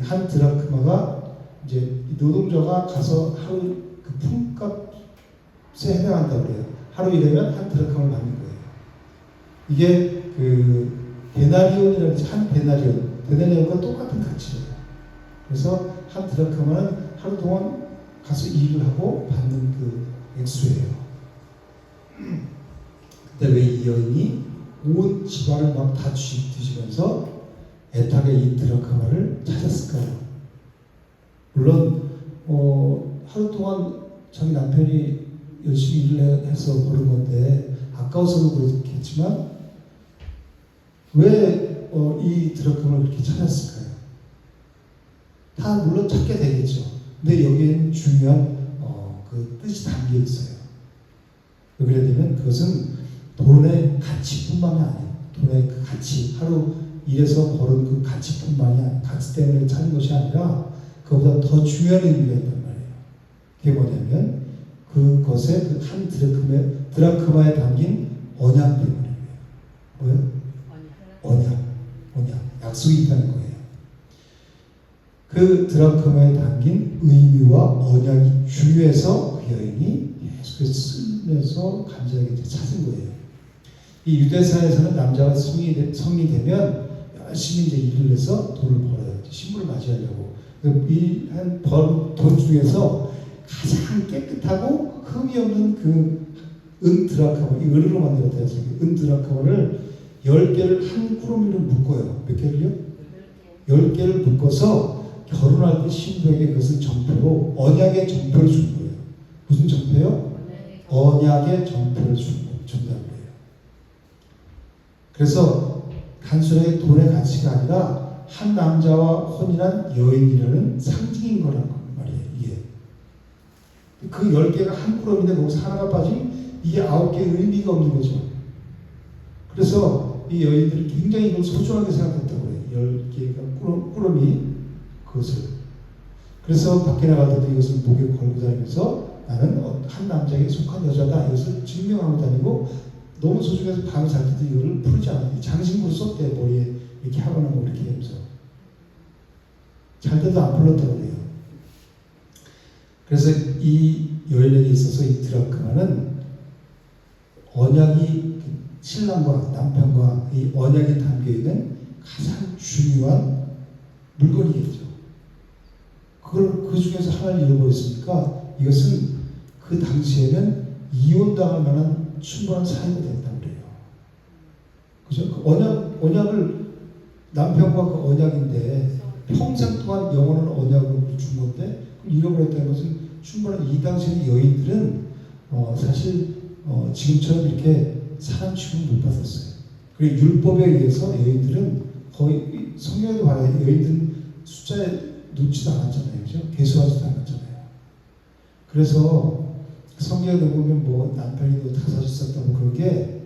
한 드라크마가 이제 노동자가 가서 하루 그 품값에 해당한다고 그래요. 하루 일하면 한 드라크마를 받는 거예요. 이게 그 데나리온이라는 한 데나리온과 똑같은 가치예요. 그래서 한 드라크마는 하루 동안 가서 일을 하고 받는 그 액수예요. 근데 왜 이 여인이 온 집안을 막 다 뒤지면서 애타게 이 드라크마를 찾았을까요? 물론 하루 동안 자기 남편이 열심히 일을 해서 버는 건데 아까워서도 그렇겠지만 왜 이 드라크마를 그렇게 찾았을까요? 다 물론 찾게 되겠죠. 근데 여기에는 중요한 그 뜻이 담겨 있어요. 왜 그러냐면 그것은 돈의 가치뿐만이 아니에요. 돈의 그 가치, 하루 일해서 버는 그 가치뿐만이 아니에요. 가치 때문에 찾은 것이 아니라 그보다 더 중요한 의미가 있단 말이에요. 그게 뭐냐면 그것에 그 한 드라크마에 담긴 언약 때문이에요. 뭐예요? 언약. 약속이 있다는 거예요. 그 드라크마에 담긴 의미와 언약이 중요해서 그 여인이 계속해서 쓰면서 간절하게 찾은 거예요. 이 유대사에서는 남자가 성이 되면 열심히 이제 일을 해서 돈을 벌어요. 신부를 맞이하려고. 번 돈 중에서 가장 깨끗하고 흠이 없는 그 은 드라크마, 이 은으로 만들었다 해서 은 드라크마를 10개를 한 꾸러미로 묶어요. 몇 개를요? 10개를 묶어서 결혼할 때 신부에게 그것을 정표로, 언약의 정표를 준 거예요. 무슨 정표요? 언약의 정표를 준다는 거예요. 그래서 단순하게 돈의 가치가 아니라 한 남자와 혼인한 여인이라는 상징인 거란 말이에요. 이게 그 10개가 한 꾸러미인데 거기서 하나가 빠지면 이게 9개의 의미가 없는 거죠. 그래서 이 여인들이 굉장히 이걸 소중하게 생각했다고 해요. 10개가 꾸러미 그것을. 그래서 밖에 나갈 때도 이것을 목에 걸고 다니면서 나는 한 남자에게 속한 여자다, 이것을 증명하고 다니고, 너무 소중해서 밤에 잘 때도 이거를 풀지 않아요. 장신구로 썼대. 머리에 이렇게 하거나 뭐 이렇게 하면서 잘 때도 안 풀렀다고 그래요. 그래서 이 여인에게 있어서 이 드라크마는 언약이, 신랑과 남편과 이 언약이 담겨있는 가장 중요한 물건이겠죠. 그 중에서 하나를 잃어버렸으니까 이것은 그 당시에는 이혼당할 만한 충분한 사유가 됐다고 그래요. 그죠? 그 언약을, 남편과 그 언약인데 평생 동안 영원한 언약으로 준 건데 잃어버렸다는 것은 충분한, 이 당시의 여인들은 사실 지금처럼 이렇게 사람 취급을 못 받았어요. 그리고 율법에 의해서 여인들은 거의, 성경에도 봐요. 여인들은 숫자에 놓지도 않았잖아요. 그죠? 개수하지도 않았잖아요. 그래서 성경에 보면 뭐 남편이 너 타살을 썼다고, 그런 게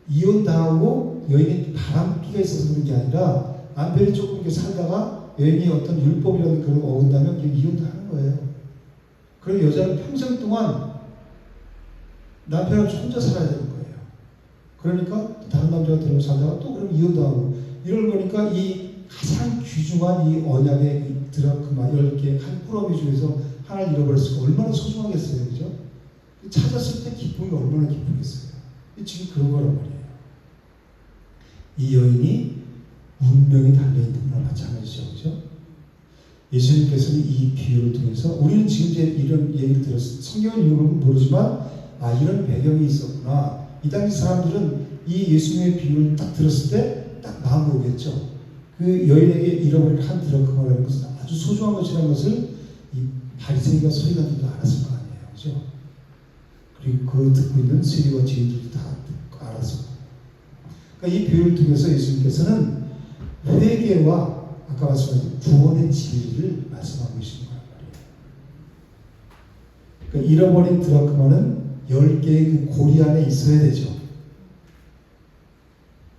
이혼당하고 여인이 바람기가 있어서 그런 게 아니라 남편이 조금 이렇게 살다가 여인이 어떤 율법이라든 그런 거 어긋나면 이혼도 하는 거예요. 그럼 여자는 평생 동안 남편을 혼자 살아야 되는 거예요. 그러니까 다른 남자가 들어서 살다가 또 그럼 이혼도 하고, 이런 거니까 이 가장 귀중한 이 언약의 이 드라크마 10개 한 꾸러미 중에서 하나를 잃어버렸으니까 얼마나 소중하겠어요. 그죠? 찾았을 때 기쁨이 얼마나 기쁘겠어요. 지금 그런 거란 말이에요. 이 여인이 운명이 달려있는 거나 마찬가지죠. 그죠? 예수님께서는 이 비유를 통해서, 우리는 지금 이제 이런 얘기를 들었어요. 성경은 이유는 모르지만 이런 배경이 있었구나. 이 당시 사람들은 이 예수님의 비유를 딱 들었을 때 딱 마음이 오겠죠. 그 여인에게 잃어버린 한 드라크마라는 것은 아주 소중한 것이라는 것을 이 바리새인과 서기관들도 알았을 거 아니에요. 그죠? 그리고 그 듣고 있는 세리와 죄인들도 다 알았어. 그러니까 이 비유를 통해서 예수님께서는 회개와 아까 말씀하신 구원의 진리를 말씀하고 계시는 거란 말이에요. 그러니까 잃어버린 드라크마는 10개의 그 고리 안에 있어야 되죠.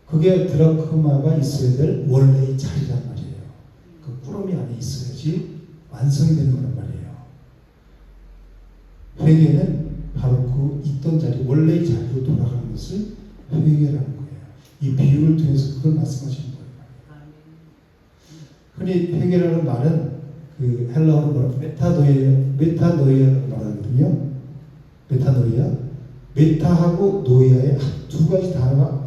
그게 드라크마가 있어야 될 원래의 자리란 말이에요. 그 꾸러미 안에 있어야지 완성이 되는 거란 말이에요. 회개는 바로 그 있던 자리, 원래의 자리로 돌아가는 것을 회개라는 거예요. 이 비유를 통해서 그걸 말씀하시는 거예요. 흔히 회개라는 말은 그 헬라어로 메타노이아라고 말하거든요. 메타노이아. 메타하고 노이아의 두 가지 단어가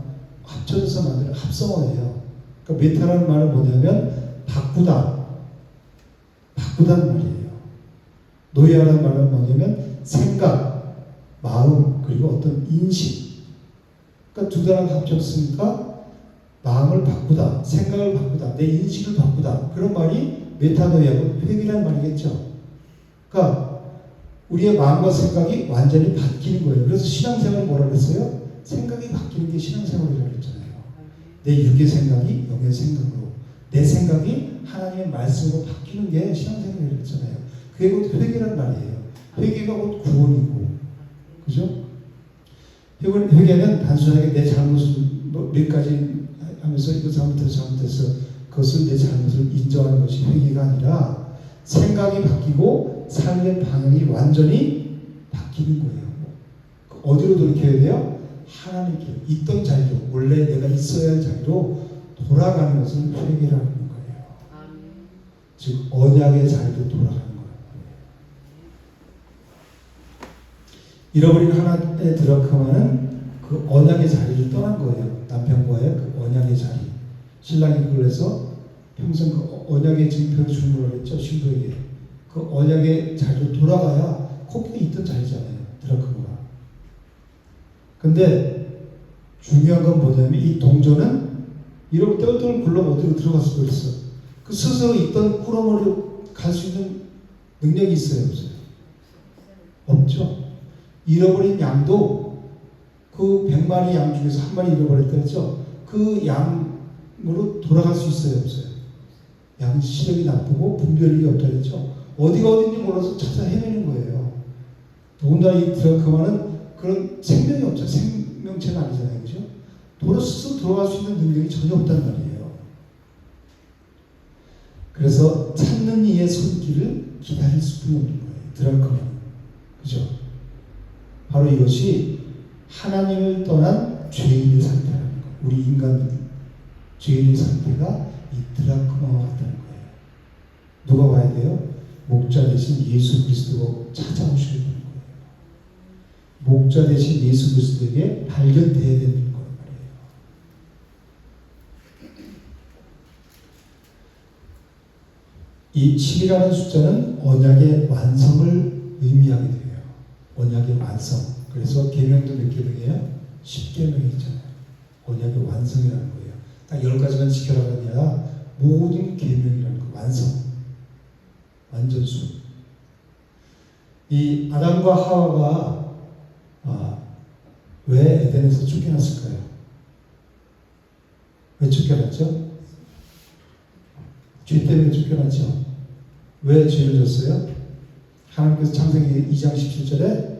합쳐져서 만드는 합성어예요. 그러니까 메타라는 말은 뭐냐면 바꾸다는 말이에요. 노이아라는 말은 뭐냐면 생각, 마음, 그리고 어떤 인식. 그러니까 두 단어가 합쳤으니까 마음을 바꾸다, 생각을 바꾸다, 내 인식을 바꾸다. 그런 말이 메타노이아고 회개라는 말이겠죠. 그러니까 우리의 마음과 생각이 완전히 바뀌는 거예요. 그래서 신앙생활을 뭐라 그랬어요? 생각이 바뀌는 게 신앙생활이라고 그랬잖아요. 내 육의 생각이 영의 생각으로, 내 생각이 하나님의 말씀으로 바뀌는 게 신앙생활이라고 그랬잖아요. 그게 곧 회개란 말이에요. 회개가 곧 구원이고, 그죠? 회개는 단순하게 내 잘못을 몇 가지 하면서 이거 잘못해서 그것을 내 잘못을 인정하는 것이 회개가 아니라 생각이 바뀌고 삶의 방향이 완전히 바뀌는 거예요. 어디로 돌이켜야 돼요? 하나님께 있던 자리로, 원래 내가 있어야 할 자리로 돌아가는 것을 회개라는 거예요. 즉 언약의 자리로 돌아가는 거예요. 잃어버린 하나의 드라크마는 그 언약의 자리를 떠난 거예요. 남편과의 그 언약의 자리. 신랑이 그걸 해서 평생 그 언약의 증표를 주는 거라고 했죠. 신부에게. 그 언약의 자리로 돌아가야 거기에 있던 자리잖아요. 드라크마가. 근데 중요한 건 뭐냐면 이 동전은 이렇게 똘똘 굴러 어디로 들어갈 수도 있어. 그 스스로 있던 꾸러미로 갈 수 있는 능력이 있어요, 없어요? 없죠. 잃어버린 양도 그 100마리 양 중에서 한 마리 잃어버렸다 했죠. 그 양으로 돌아갈 수 있어요, 없어요? 양 시력이 나쁘고 분별력이 없다 했죠. 어디가 어딘지 몰라서 찾아 헤매는 거예요. 더군다나 이 드라크마는 그런 생명이 없죠. 생명체가 아니잖아요, 그죠? 스스로 들어갈 수 있는 능력이 전혀 없단 말이에요. 그래서 찾는 이의 손길을 기다릴 수뿐이 없는 거예요. 드라크마는. 그죠? 바로 이것이 하나님을 떠난 죄인의 상태라는 거예요. 우리 인간 죄인의 상태가 이 드라크마와 같다는 거예요. 누가 와야 돼요? 목자 대신 예수 그리스도가 찾아오셔야 되는 거예요. 목자 대신 예수 그리스도에게 발견되어야 되는 거란 말이에요. 이 10이라는 숫자는 언약의 완성을 의미하게 돼요. 언약의 완성. 그래서 계명도 몇 계명이에요? 10계명이 있잖아요. 언약의 완성이라는 거예요. 딱 10가지만 지켜라가 아니라 모든 계명이라는 거, 완성. 완전수. 이 아담과 하와가 왜 에덴에서 쫓겨났을까요? 왜 쫓겨났죠? 죄 때문에 쫓겨났죠. 왜 죄를 졌어요? 하나님께서 창세기 2장 17절에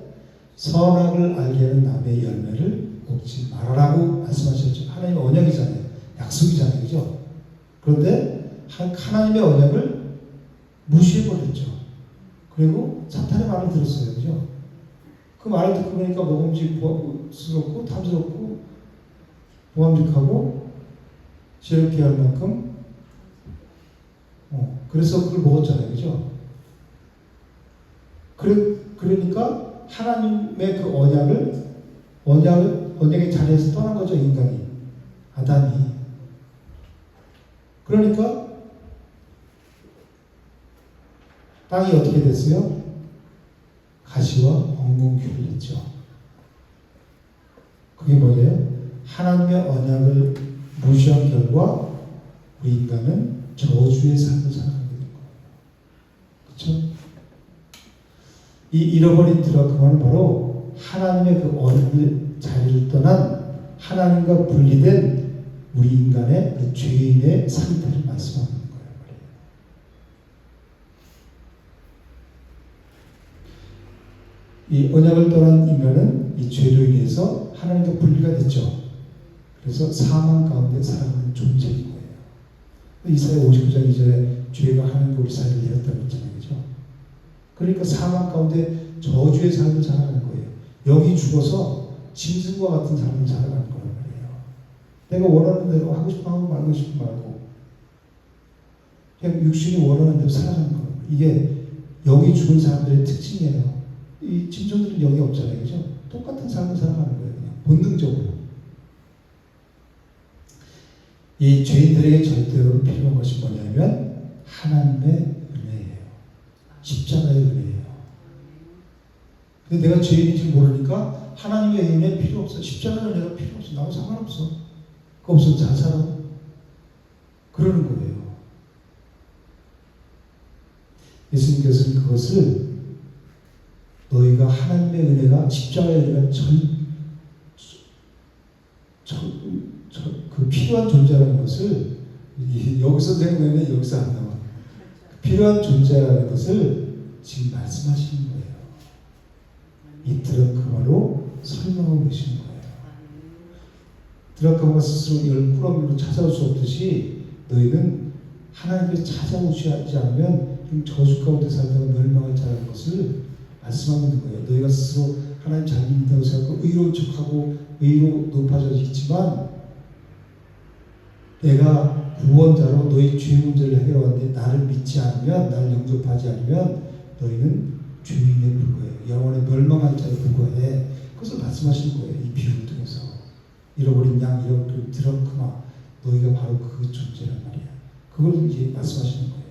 선악을 알게 하는 나무의 열매를 먹지 말아라고 말씀하셨죠. 하나님의 언약이잖아요. 약속이잖아요. 그죠? 그런데 하나님의 언약을 무시해버렸죠. 그리고 사탄의 말을 들었어요. 그죠? 그 말을 듣고 보니까 먹음직스럽고 탐스럽고 보암직하고 지혜롭게 할 만큼 그래서 그걸 먹었잖아요. 그죠? 그러니까 하나님의 그 언약의 자리에서 떠난 거죠. 인간이. 아담이. 그러니까 땅이 어떻게 됐어요? 가시와 엉겅퀴를 했죠. 그게 뭐예요? 하나님의 언약을 무시한 결과 우리 인간은 저주의 삶을 살아가게 된 거예요. 그렇죠? 이 잃어버린 드라크마는 바로 하나님의 그 언약의 자리를 떠난 하나님과 분리된 우리 인간의 그 죄인의 상태를 말씀하는 거예요. 이 언약을 떠난 인간은 이 죄로 인해서 하나님과 분리가 됐죠. 그래서 사망 가운데 살아가는 존재인 거예요. 이사야 59장 2절에 죄가 하나님과 우리 사이를 내렸다고 했잖아요. 그죠? 그러니까 사망 가운데 저주의 삶을 살아가는 거예요. 여기 죽어서 짐승과 같은 삶을 살아가는 거란 말이에요. 내가 원하는 대로 하고 싶으면 하고 말고 싶으면 말고 그냥 육신이 원하는 대로 살아가는 거예요. 이게 여기 죽은 사람들의 특징이에요. 이 짐승들은 영이 없잖아요. 그죠? 똑같은 삶을 살아가는 거예요. 그냥 본능적으로. 이 죄인들에게 절대로 필요한 것이 뭐냐면 하나님의 은혜예요. 십자가의 은혜예요. 근데 내가 죄인인지 모르니까 하나님의 은혜 필요 없어. 십자가의 은혜가 필요 없어. 나하고 상관없어. 그거 없으면 잘 살아. 그러는 거예요. 예수님께서는 그것을 너희가 하나님의 은혜가 십자가의 은혜가 그 필요한 존재라는 것을 여기서 생각하면 여기서 안 나와. 필요한 존재라는 것을 지금 말씀하시는 거예요. 이 드라크마로 설명하고 계시는 거예요. 드라크마가 스스로 열 꾸러미로 찾아올 수 없듯이 너희는 하나님께 찾아오지 않으면 저주 가운데 살다가 멸망할 자라는 것을 말씀하고 있는 거예요. 너희가 스스로 하나님 잘 믿는다고 생각하고 의로운 척하고 의로 높아져 있지만 내가 구원자로 너희 죄 문제를 해결하는데 나를 믿지 않으면, 나를 영접하지 않으면 너희는 죄인에 불과해요. 영원히 멸망할 자에 불과해. 그것을 말씀하시는 거예요. 이 비유를 통해서. 잃어버린 양, 잃어버린 드라크마, 너희가 바로 그 존재란 말이야. 그걸 이제 말씀하시는 거예요.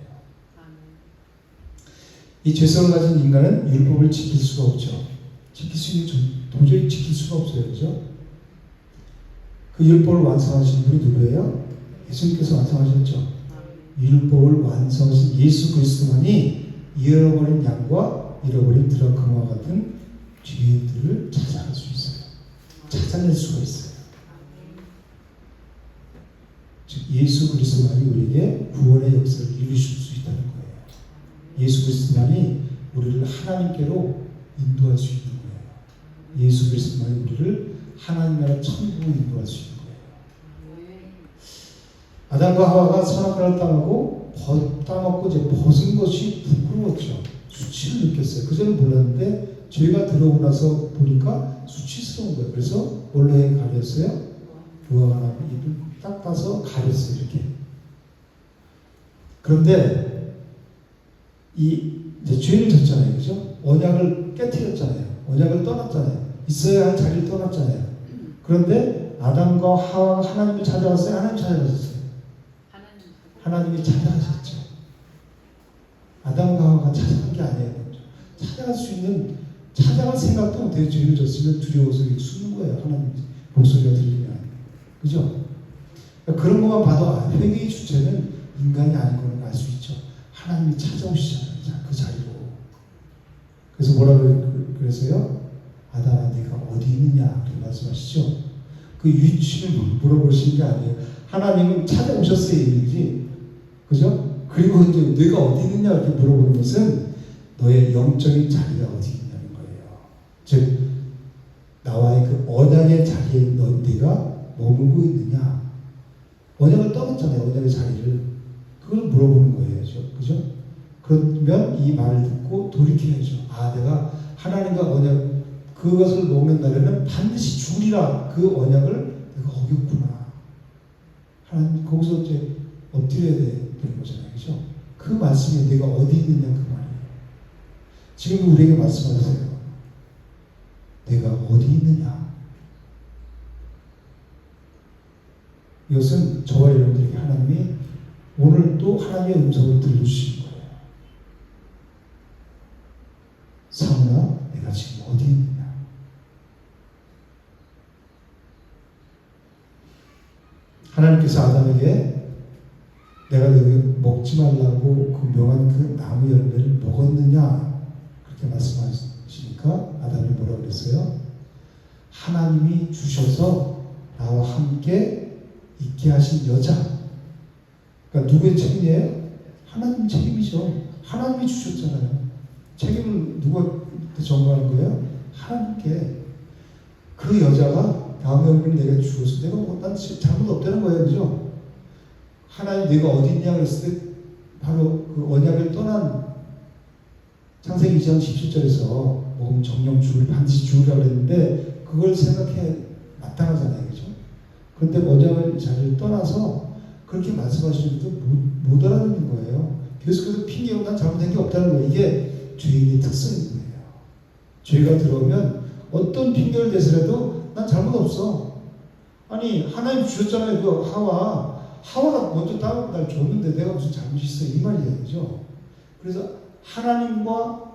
이 죄성을 가진 인간은 율법을 지킬 수가 없죠. 지킬 수 있는 도저히 지킬 수가 없어요. 그죠? 그 율법을 완성하신 분이 누구예요? 예수님께서 완성하셨죠. 율법을 완성하신 예수 그리스도만이 잃어버린 양과 잃어버린 드라크마와 같은 죄인들을 찾아갈 수 있어요. 찾아낼 수가 있어요. 즉 예수 그리스도만이 우리에게 구원의 역사를 이루실 수 있다는 거예요. 예수 그리스도만이 우리를 하나님께로 인도할 수 있는 거예요. 예수 그리스도만이 우리를 하나님 나라 천국으로 인도할 수 있는 거예요. 아담과 하와가 선악과를 따먹고 이제 벗은 것이 부끄러웠죠. 수치를 느꼈어요. 그전에 몰랐는데 죄가 들어오고 나서 보니까 수치스러운 거예요. 그래서 뭘로 가렸어요? 부화가 나고 입을 딱 따서 가렸어요. 이렇게. 그런데 이제 죄를 졌잖아요. 그죠? 언약을 깨뜨렸잖아요. 언약을 떠났잖아요. 있어야 할 자리를 떠났잖아요. 그런데 아담과 하와가 하나님을 찾아갔어요? 하나님 찾아가셨어요? 하나님이 찾아가셨죠. 아담과 하와가 찾아간 게 아니에요. 찾아갈 수 있는, 찾아갈 생각도 못해요. 죄를 졌으면 두려워서 숨는 거예요. 하나님 목소리가 들리면. 그죠? 그러니까 그런 것만 봐도 회개의 주체는 인간이 아닌 걸 알 수 있죠. 하나님이 찾아오시잖아요. 그 자리로. 그래서 뭐라고 그랬어요? 아담아 네가 어디 있느냐 그렇게 말씀하시죠. 그 위치를 물어보시는 게 아니에요. 하나님은 찾아오셨어요. 이미지. 그죠? 그리고 이제 네가 어디 있느냐 이렇게 물어보는 것은 너의 영적인 자리가 어디 있냐는 거예요. 즉 나와의 그 언약의 자리에 네가 머물고 있느냐. 언약을 떠났잖아요. 언약의 자리를. 그걸 물어보는 거예요. 그죠? 그러면 이 말을 듣고 돌이켜야죠. 아, 내가 하나님과 언약, 그것을 먹는다면 반드시 주리라. 그 언약을 내가 어겼구나. 하나님, 거기서 이제 엎드려야 되는 거잖아요. 그죠? 그 말씀이 내가 어디 있느냐 그 말이에요. 지금 우리에게 말씀하세요. 내가 어디 있느냐. 이것은 저와 여러분들에게 하나님이 오늘 또 하나님의 음성을 들려주신 거예요. 사무나 내가 지금 어디 있느냐. 하나님께서 아담에게 내가 너희 먹지 말라고 그 명한 그 나무 열매를 먹었느냐 그렇게 말씀하시니까 아담이 뭐라고 그랬어요? 하나님이 주셔서 나와 함께 있게 하신 여자. 그러니까 누구의 책임이에요? 하나님 책임이죠. 하나님이 주셨잖아요. 책임을 누구한테 전가하는 거예요? 하나님께. 그 여자가 나무 열매를 내가 주어서 내가 난 잘못 없다는 거예요. 그죠? 하나님 내가 어디 있냐 그랬을 때 바로 그 언약을 떠난 창세기 2장 17절에서 먹으면 정령 죽을 반드시 죽으라고 그랬는데 그걸 생각해 마땅하잖아요. 그죠? 그런데 언약의 자리를 떠나서 그렇게 말씀하시는데도 못 알아듣는 거예요. 계속해서 핑계로 난 잘못한 게 없다는 거예요. 이게 죄인의 특성인 거예요. 죄가 들어오면 어떤 핑계를 대서라도 난 잘못 없어. 아니 하나님 주셨잖아요. 그 하와가 먼저 따먹고 날 줬는데 내가 무슨 잘못이 있어 이 말이에요. 그죠? 그래서 하나님과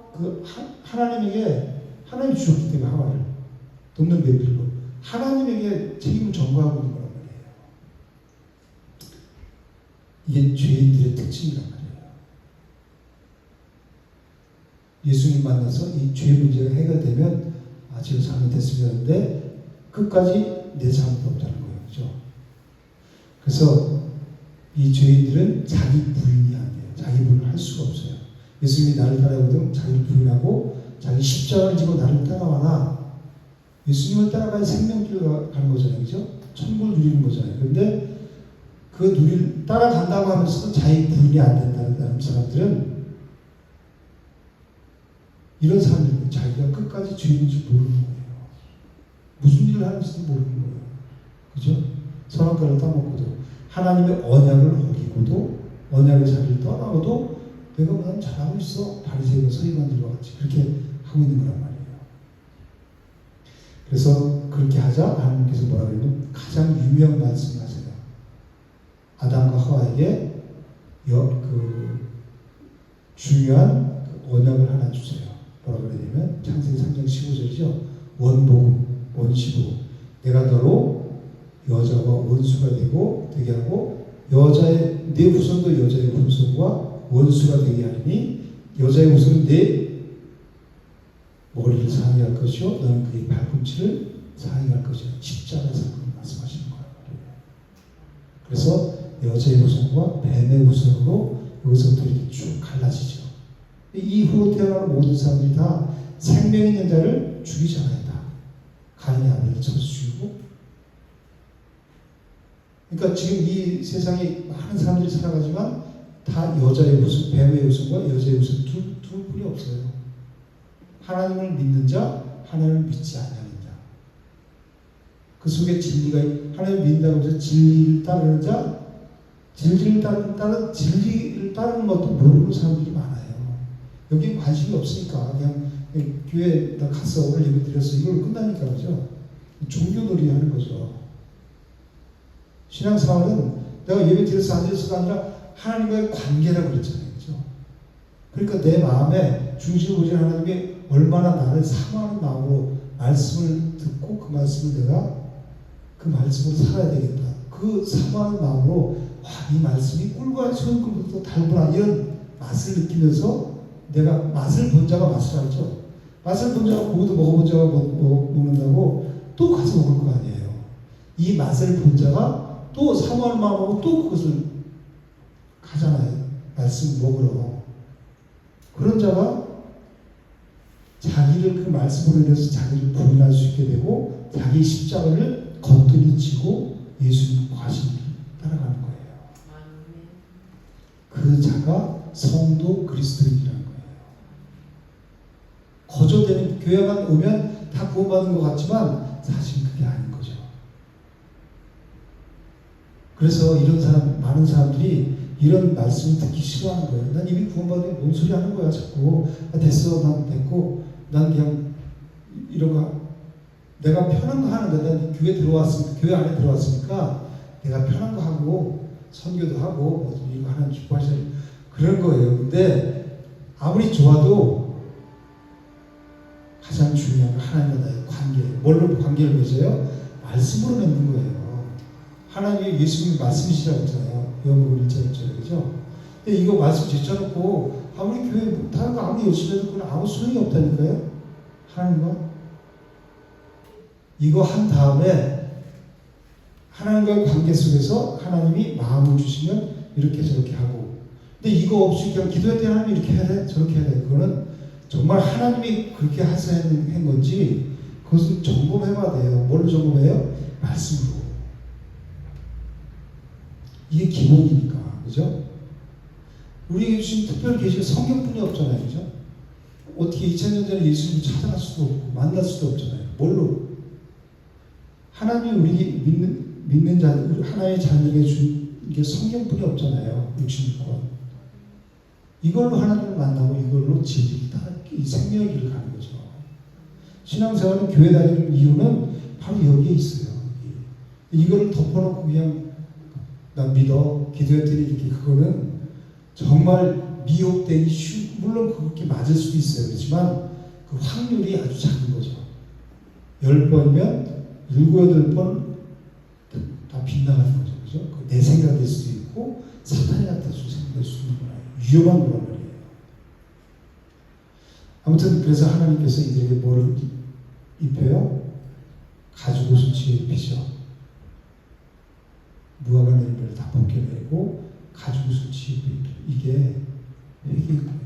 하나님에게 하나님이 주셨기 때문에 하와를 돕는 배필로 하나님에게 책임을 전가하고 있는 거란 말이에요. 이게 죄인들의 특징이란 말이에요. 예수님 만나서 이 죄 문제가 해결되면 지금 잘못했으면 하는데 끝까지 내 잘못 없다는 거예요. 그죠? 그래서 이 죄인들은 자기 부인이 안 돼요. 자기 부인을 할 수가 없어요. 예수님이 나를 따라오거든 자기를 부인하고 자기 십자가를 지고 나를 따라와라. 예수님을 따라가야 생명길로 가는 거잖아요. 그죠? 천국을 누리는 거잖아요. 그런데 그 따라간다고 하면서도 자기 부인이 안 된다는 사람들은 이런 사람들은 자기가 끝까지 죄인인지 모르는 거예요. 무슨 일을 하는지도 모르는 거예요. 그죠? 선악과를 따먹고도 하나님의 언약을 어기고도 언약의 자리를 떠나고도 내가 난 잘하고 있어. 바리새인과 서기관들과 같이 그렇게 하고 있는 거란 말이에요. 그래서 그렇게 하자 하나님께서 뭐라고 하냐면 가장 유명한 말씀을 하세요. 아담과 하와에게 중요한 언약을 하나 주세요. 뭐라고 그러냐면 창세기 3장 15절이죠. 원복음, 원시복음. 내가 너로 여자와 원수가 되게 하고 여자의 내 후손도 여자의 후손과 원수가 되게 하리니 여자의 후손은 내 머리를 상해할 것이요 너는 그의 발꿈치를 상해할 것이요. 십자가 사건을 말씀하시는 거예요. 그래서 여자의 후손과 뱀의 후손으로 여기서부터 이렇게 쭉 갈라지죠. 이후로 태어나는 모든 사람들이 다 생명 있는 자를 죽이잖아요. 다 가인이 아벨을 쳐서 죽이고. 그러니까 지금 이 세상에 많은 사람들이 살아가지만 다 여자의 후손, 뱀의 후손과 여자의 후손 두 분이 없어요. 하나님을 믿는 자, 하나님을 믿지 않는 자. 그 속에 진리가 하나님을 믿는다고 해서 진리를 따르는 자, 진리를 따르는 것도 모르는 사람들이 많아요. 여기 관심이 없으니까 그냥 교회에 나 갔어 오늘 예배 드렸어 이걸로 끝나니까 그죠? 종교놀이 하는 거죠. 신앙생활은 내가 예배 드려서 안 드려서가 아니라 하나님과의 관계라고 그랬잖아요. 그죠? 그러니까 내 마음에 중심을 보시는 하나님이 얼마나 나를 사모하는 마음으로 말씀을 듣고 그 말씀을 내가 그 말씀으로 살아야 되겠다. 그 사모하는 마음으로 이 말씀이 꿀과 소금 꿀보다 달구나 이런 맛을 느끼면서 내가 맛을 본 자가 맛을 알죠. 맛을 본 자가 고기도 먹어본 자가 먹는다고 또 가서 먹을 거 아니에요. 이 맛을 본 자가 또 사모하는 마음으로 또 그것을 가잖아요. 말씀 먹으러. 그런 자가 자기를 그 말씀으로 인해서 자기를 부인할 수 있게 되고 자기 십자가를 겉들이 지고 예수님 과신을 따라가는 거예요. 그 자가 성도 그리스도인이라는 거예요. 거저되는 교회만 오면 다 구원받은 것 같지만 사실 그게 아닌 거죠. 그래서 이런 사람, 많은 사람들이 이런 말씀을 듣기 싫어하는 거예요. 난 이미 구원받은 뭔 소리 하는 거야 자꾸. 됐어, 난 됐고 난 그냥 이런 거 내가 편한 거 하는데 난 교회 들어왔으니까 교회 안에 들어왔으니까 내가 편한 거 하고 선교도 하고 뭐 이거 하나님 기뻐하시는 그런 거예요. 근데 아무리 좋아도 가장 중요한 건 하나님과 나의 관계. 뭘로 관계를 맺어요? 말씀으로 맺는 거예요. 하나님이 예수님이 말씀이시라고 했잖아요. 요한복음 1장 1절에 그죠? 근데 이거 말씀 제쳐놓고 아무리 교회 다른 거 아무리 열심히 해도 그건 아무 소용이 없다니까요. 하나님과 이거 한 다음에 하나님과의 관계 속에서 하나님이 마음을 주시면 이렇게 저렇게 하고 근데 이거 없이 그냥 기도할 때 하나님이 이렇게 해야 돼 저렇게 해야 돼 그거는 정말 하나님이 그렇게 하셔야 한 건지 그것을 점검해봐야 돼요. 뭘로 점검해요? 말씀으로. 이게 기본이니까 그죠? 우리 지금 특별히 계신 성경뿐이 없잖아요. 그죠? 어떻게 2000년 전에 예수님을 찾아갈 수도 없고 만날 수도 없잖아요. 뭘로? 하나님이 우리 믿는 자, 하나의 자녀에게 준 게 성경뿐이 없잖아요. 66권. 이걸로 하나님을 만나고 이걸로 진리를 따라 이 생명의 길을 가는 거죠. 신앙생활은 교회 다니는 이유는 바로 여기에 있어요. 이거를 덮어놓고 그냥 나 믿어 기도했더니 이렇게 그거는 정말 미혹되기 물론 그렇게 맞을 수도 있어요. 그렇지만 그 확률이 아주 작은 거죠. 10번이면 7, 8번 다 빗나가는 거죠. 그죠? 내 생각일 수도 있고 사탄이 나타날 수도 있는 거예요. 위험한 거란 말이에요. 아무튼 그래서 하나님께서 이들에게 뭐를 입혀요? 가죽 옷을 지어 입히죠. 무화과 열매를 다 벗겨내고 가죽 옷을 지어 입히죠. 이게 회개인 거예요.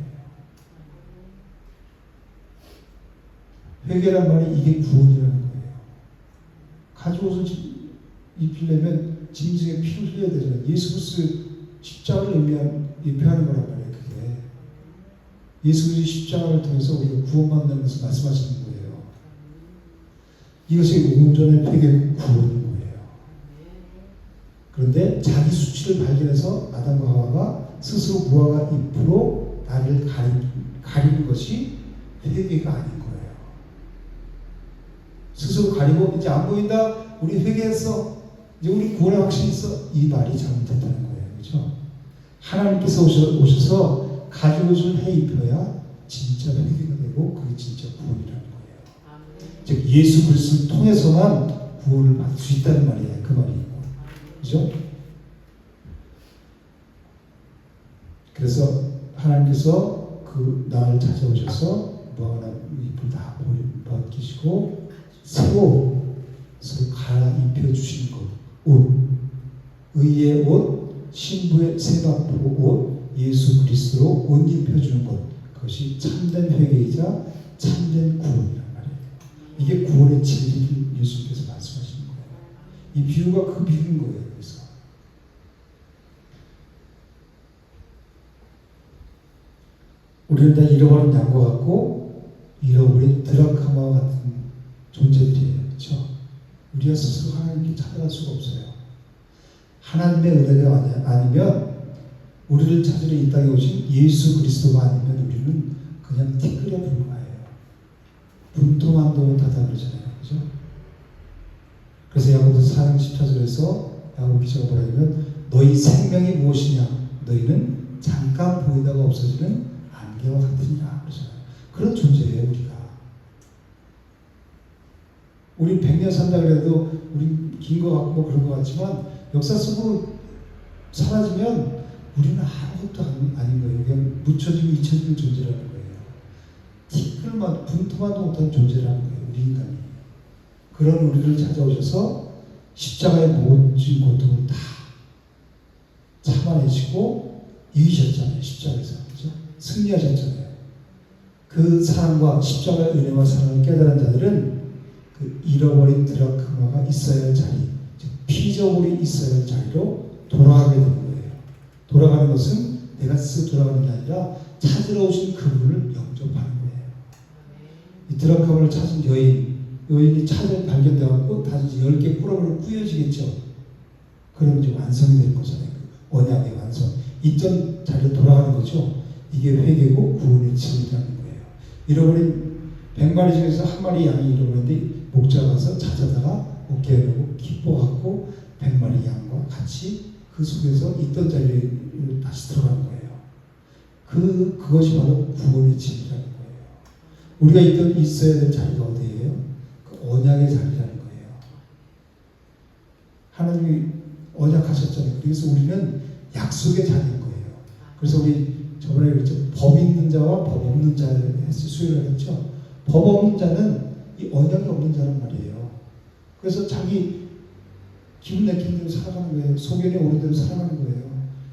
회개란 말이 이게 구원이라는 거예요. 가죽 옷을 입히려면 짐승의 피를 흘려야 되잖아요. 예수 그리스도의 십자가를 예표하는 거란 말이에요. 그게 예수 그리스도의 십자가를 통해서 우리가 구원받는 것을 말씀하시는 거예요. 이것이 온전한 회개 구원인 거예요. 그런데 자기 수치를 발견해서 아담과 하와가 스스로 무화과 잎으로 나를 가리는 것이 회개가 아닌 거예요. 스스로 가리고 이제 안 보인다. 우리 회개했어. 이제 우리 구원의 확신이 있어. 이 말이 잘못됐다는 거예요. 그렇죠? 하나님께서 오셔서 가죽옷을 해 입혀야 진짜 회개가 되고 그게 진짜 구원이라는 거예요. 즉 예수 그리스도를 통해서만 구원을 받을 수 있다는 말이에요. 그 말이. 그죠? 그래서 하나님께서 그 나를 찾아오셔서 무화과 잎을 다 벗기시고 새로 갈아입혀 주시는 것, 옷, 의의 옷, 신부의 세마포 옷, 예수 그리스도로 옷 입혀주는 것, 그것이 참된 회개이자 참된 구원이란 말이에요. 이게 구원의 진리를 예수님께서 말씀하시는 거예요. 이 비유가 그 비유인 거예요. 그래서 우리는 다 잃어버린 양과 같고 잃어버린 드라크마와 같은 존재들이에요. 그렇죠? 우리가 스스로 하나님께 찾아갈 수가 없어요. 하나님의 은혜가 아니면 우리를 찾으러 이 땅에 오신 예수 그리스도가 아니면 우리는 그냥 티끌에 불과해요. 분통한도 다다 그러잖아요. 그죠? 그래서 야고보서 4장 14절에서 야고보 기자가 뭐라 하냐면 너희 생명이 무엇이냐? 너희는 잠깐 보이다가 없어지는 안개와 같으니라 그러잖아요. 그런 존재예요. 우리 100년 산다 그래도 우리 긴 거 같고 뭐 그런 거 같지만 역사 속으로 사라지면 우리는 아무것도 아닌 거예요. 그냥 묻혀지고 잊혀지는 존재라는 거예요. 티끌만 분토만도 못한 존재라는 거예요. 우리 인간이. 그런 우리를 찾아오셔서 십자가의 모든 고통을 다 참아내시고 이기셨잖아요. 십자가에서. 그렇죠? 승리하셨잖아요. 그 사랑과 십자가의 은혜와 사랑을 깨달은 자들은 그 잃어버린 드라크마가 있어야 할 자리, 즉 피조물이 있어야 할 자리로 돌아가게 되는 거예요. 돌아가는 것은 내가 스스로 돌아가는 게 아니라 찾으러 오신 그분을 영접하는 거예요. 이 드라크마를 찾은 여인이 발견되어갖고 다시 10개 꾸러미로 꾸며지겠죠. 그러면 이제 완성이 되는 거잖아요. 그 언약의 완성. 있던 자리로 돌아가는 거죠. 이게 회개고 구원의 진리라는 거예요. 잃어버린 100마리 중에서 한 마리 양이 잃어버렸는데 목자가 가서 찾아다가 어깨에 기뻐하고 100마리 양과 같이 그 속에서 있던 자리에 다시 들어가는 거예요. 그것이 바로 구원의 진리라는 거예요. 우리가 있어야 될 자리가 어디예요? 그 언약의 자리라는 거예요. 하나님이 언약하셨잖아요. 그래서 우리는 약속의 자리인 거예요. 그래서 우리 저번에 그랬죠. 법 있는 자와 법 없는 자를 수요를 했죠. 법 없는 자는 이 언약이 없는 자란 말이에요. 그래서 자기 기분 내키는 대로 살아가는 거예요. 소견에 오는 대로 살아가는 거예요.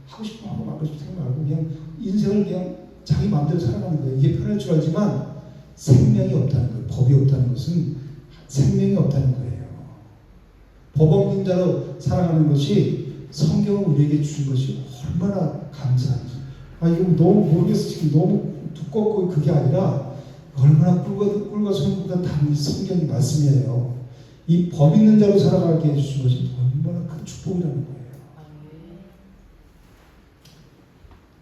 하고 싶으면 하고 말고 싶으면 말고 그냥 인생을 그냥 자기 마음대로 살아가는 거예요. 이게 편할 줄 알지만 생명이 없다는 거예요. 법이 없다는 것은 생명이 없다는 거예요. 법 없는 자로 살아가는 것이 성경을 우리에게 주신 것이 얼마나 감사한지. 이거 너무 모르겠어. 지금 너무 두껍고 그게 아니라 얼마나 꿀과 소금보다 단 성경의 말씀이에요. 이 법 있는 자로 살아가게 해주신 것이 얼마나 큰 축복이라는 거예요.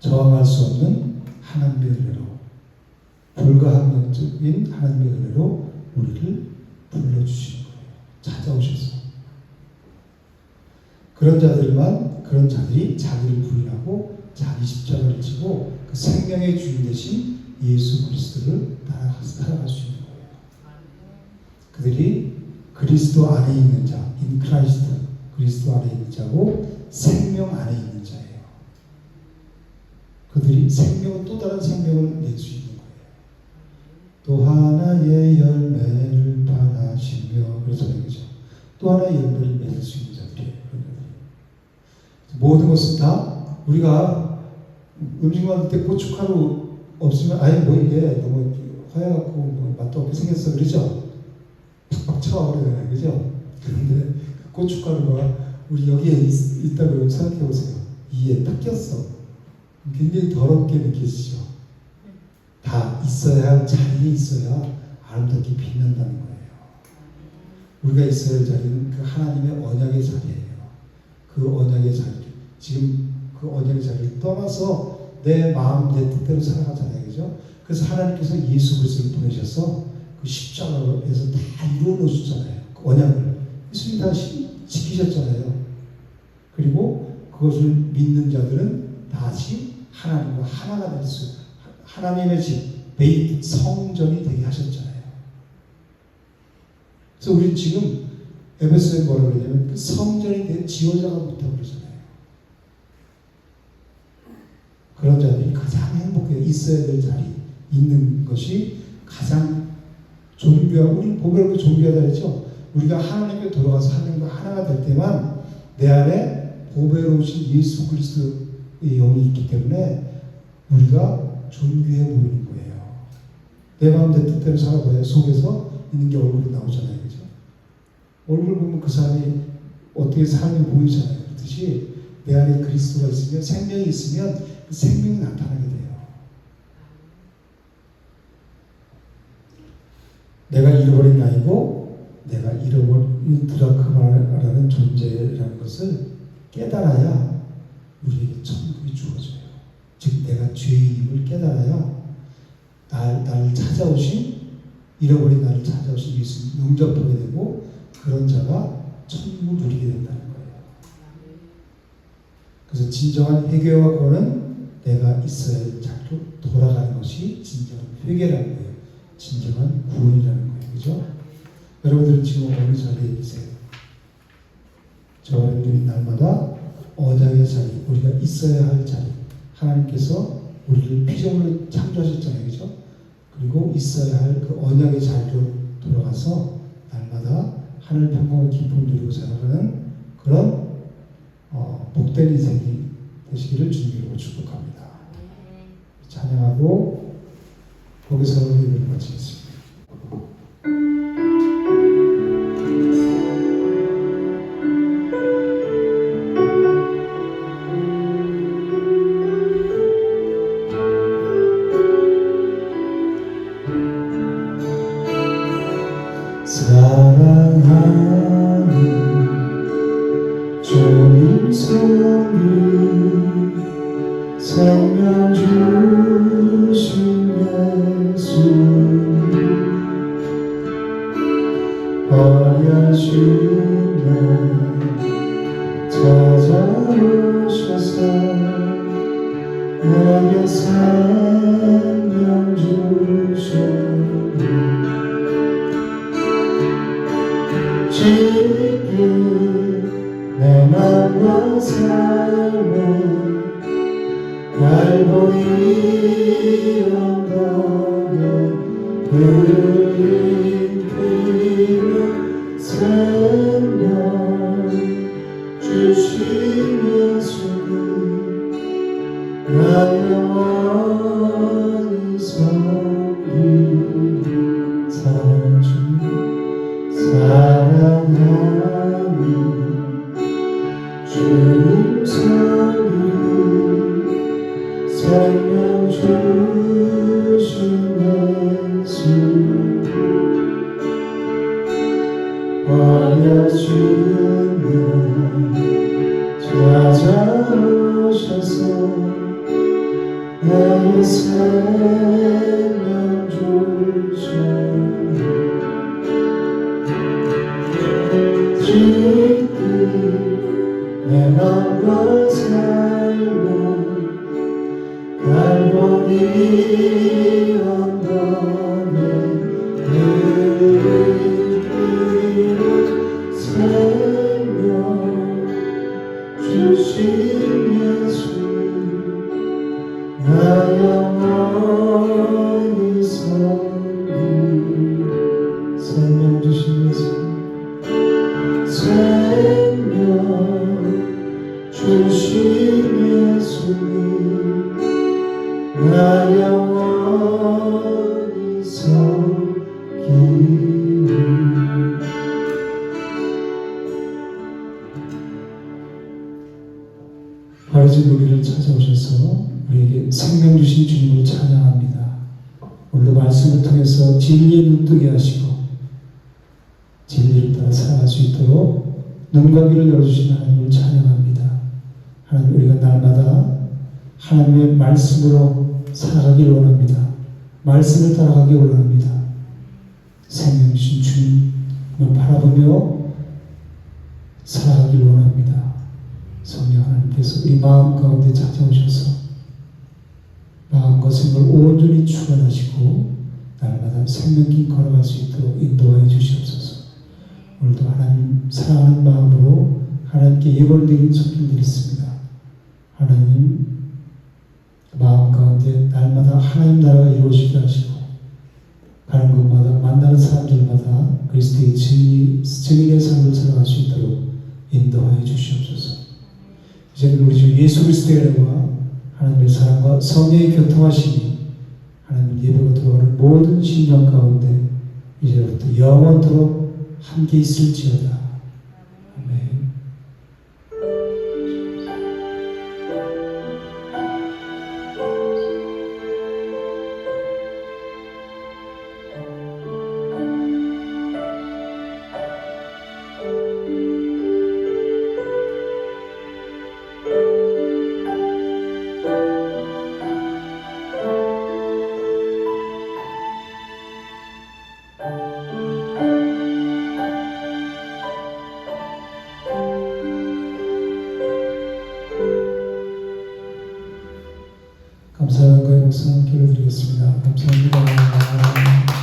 저항할 수 없는 하나님의 은혜로, 불가항력적인 하나님의 은혜로 우리를 불러주시는 거예요. 찾아오셔서. 그런 자들이 자기를 부인하고 자기 십자가를 지고 그 생명의 주인 되신 예수 그리스도를 따라갈 수 있는 거예요. 그들이 그리스도 안에 있는 자, in Christ, 그리스도 안에 있는 자고 생명 안에 있는 자예요. 그들이 또 다른 생명을 낼 수 있는 거예요. 또 하나의 열매를 받으시며, 그렇잖아요, 그죠? 또 하나의 열매를 맺을 수 있는 자들이에요. 모든 것은 다 우리가 음식 만들 때 고춧가루 없으면 아예 뭐 이게 너무 허해갖고 뭐 맛도 없게 생겼어 그러죠? 팍팍 쳐버리잖아요, 그죠? 그런데 고춧가루가 우리 여기에 있다고 생각해보세요. 이에 딱 꼈어. 굉장히 더럽게 느껴지죠? 다 있어야 할 자리에 있어야 아름답게 빛난다는 거예요. 우리가 있어야 할 자리는 그 하나님의 언약의 자리예요. 그 언약의 자리, 지금 그 언약의 자리를 떠나서 내 마음, 내 뜻대로 살아가잖아요. 그죠? 그래서 하나님께서 예수 그리스도를 보내셔서 그 십자가에서 다 이루어 놓으셨잖아요. 그 언약을. 예수님이 다 지키셨잖아요. 그리고 그것을 믿는 자들은 다시 하나님과 하나가 될 수, 하나님의 집, 성전이 되게 하셨잖아요. 그래서 우리는 지금 에베소에 뭐라고 그러냐면 그 성전이 된 지효자가 못하고 그러잖아요. 그런 자들이 가장 행복해 있어야 될 자리 있는 것이 가장 존귀하고, 우리 보배롭고 존귀하다 했죠. 우리가 하나님께 돌아가서 하나님과 하나가 될 때만 내 안에 보배로우신 예수 그리스도의 영이 있기 때문에 우리가 존귀해 보이는 거예요. 내 마음 내 뜻대로 살아봐야 속에서 있는 게 얼굴이 나오잖아요. 그죠? 얼굴 보면 그 사람이 어떻게 삶이 보이잖아요. 그렇듯이 내 안에 그리스도가 있으면, 생명이 있으면 그 생명이 나타나게 돼요. 내가 잃어버린 나이고 내가 잃어버린 드라크마라는 존재라는 것을 깨달아야 우리에게 천국이 주어져요. 즉 내가 죄인임을 깨달아야 나를 찾아오신, 잃어버린 나를 찾아오신 예수님 용접하게 되고 그런 자가 천국을 누리게 된다는 거예요. 그래서 진정한 회개와 구원은 내가 있어야 할 자리로 돌아가는 것이 진정한 회개라는 거예요. 진정한 구원이라는 거예요. 그죠? 여러분들은 지금 어느 자리에 계세요? 저와 여러분들이 날마다 언약의 자리, 우리가 있어야 할 자리, 하나님께서 우리를 피조물로 창조하셨잖아요. 그죠? 그리고 있어야 할 그 언약의 자리로 돌아가서 날마다 하늘 평강과 기쁨을 누리고 살아가는 그런 복된 인생이 되시기를 주님으로 축복합니다. 찬양하고 거기서 예배를 마치겠습니다. 사랑하는 주님 성령, 생명 주신 예수, 버려진 날 찾아오셔서 내게 생명 주셨네. 지금 내 맘과 삶에 갈보리 언덕에 흘린 피로 생명 주신 예수님, 나 영원히 섬기리. 사랑하는 주님, 사랑하는 주님 섬기리. 생명 주신 예수, 버려진 날 찾아오셔서 나의 생명 주셨네. 지금 내 맘과 삶을 갈보리 언덕에 흘린 피로 생명 주신 예수님, 나 영원히 섬기리. 생명 주신 예수님, 생명 주신 예수님, 나 영원히 섬기리. 버려진 우리를 찾아오셔서 우리에게 생명 주신 주님을 찬양합니다. 오늘도 말씀을 통해서 진리에 눈뜨게 하시고 진리를 따라 살아갈 수 있도록 눈과 귀를 열어주신 하나님을 찬양합니다. 하나님, 우리가 날마다 하나님의 말씀으로 살아가길 원합니다. 말씀을 따라가길 원합니다. 생명 주신 주님을 바라보며 살아가길 원합니다. 성령 하나님께서 우리 마음 가운데 찾아오셔서 마음과 생각을 온전히 주관하시고 날마다 생명길 걸어갈 수 있도록 인도하여 주시옵소서. 오늘도 하나님 사랑하는 마음으로 하나님께 예벌 드린 손길들이 있습니다. 하나님 마음 가운데 날마다 하나님 나라가 이루어지게 하시고 가는 곳마다 만나는 사람들마다 그리스도의 증인의 삶을 살아갈 수 있도록 인도하여 주시옵소서. 이제는 우리 주 예수 그리스도의 은혜와 하나님의 사랑과 성령의 교통하심이 하나님 예배가 들어가는 모든 심령 가운데 이제부터 영원토록 함께 있을지어다. 아멘. 감사한 거에 목사 함께 드리겠습니다. 감사합니다.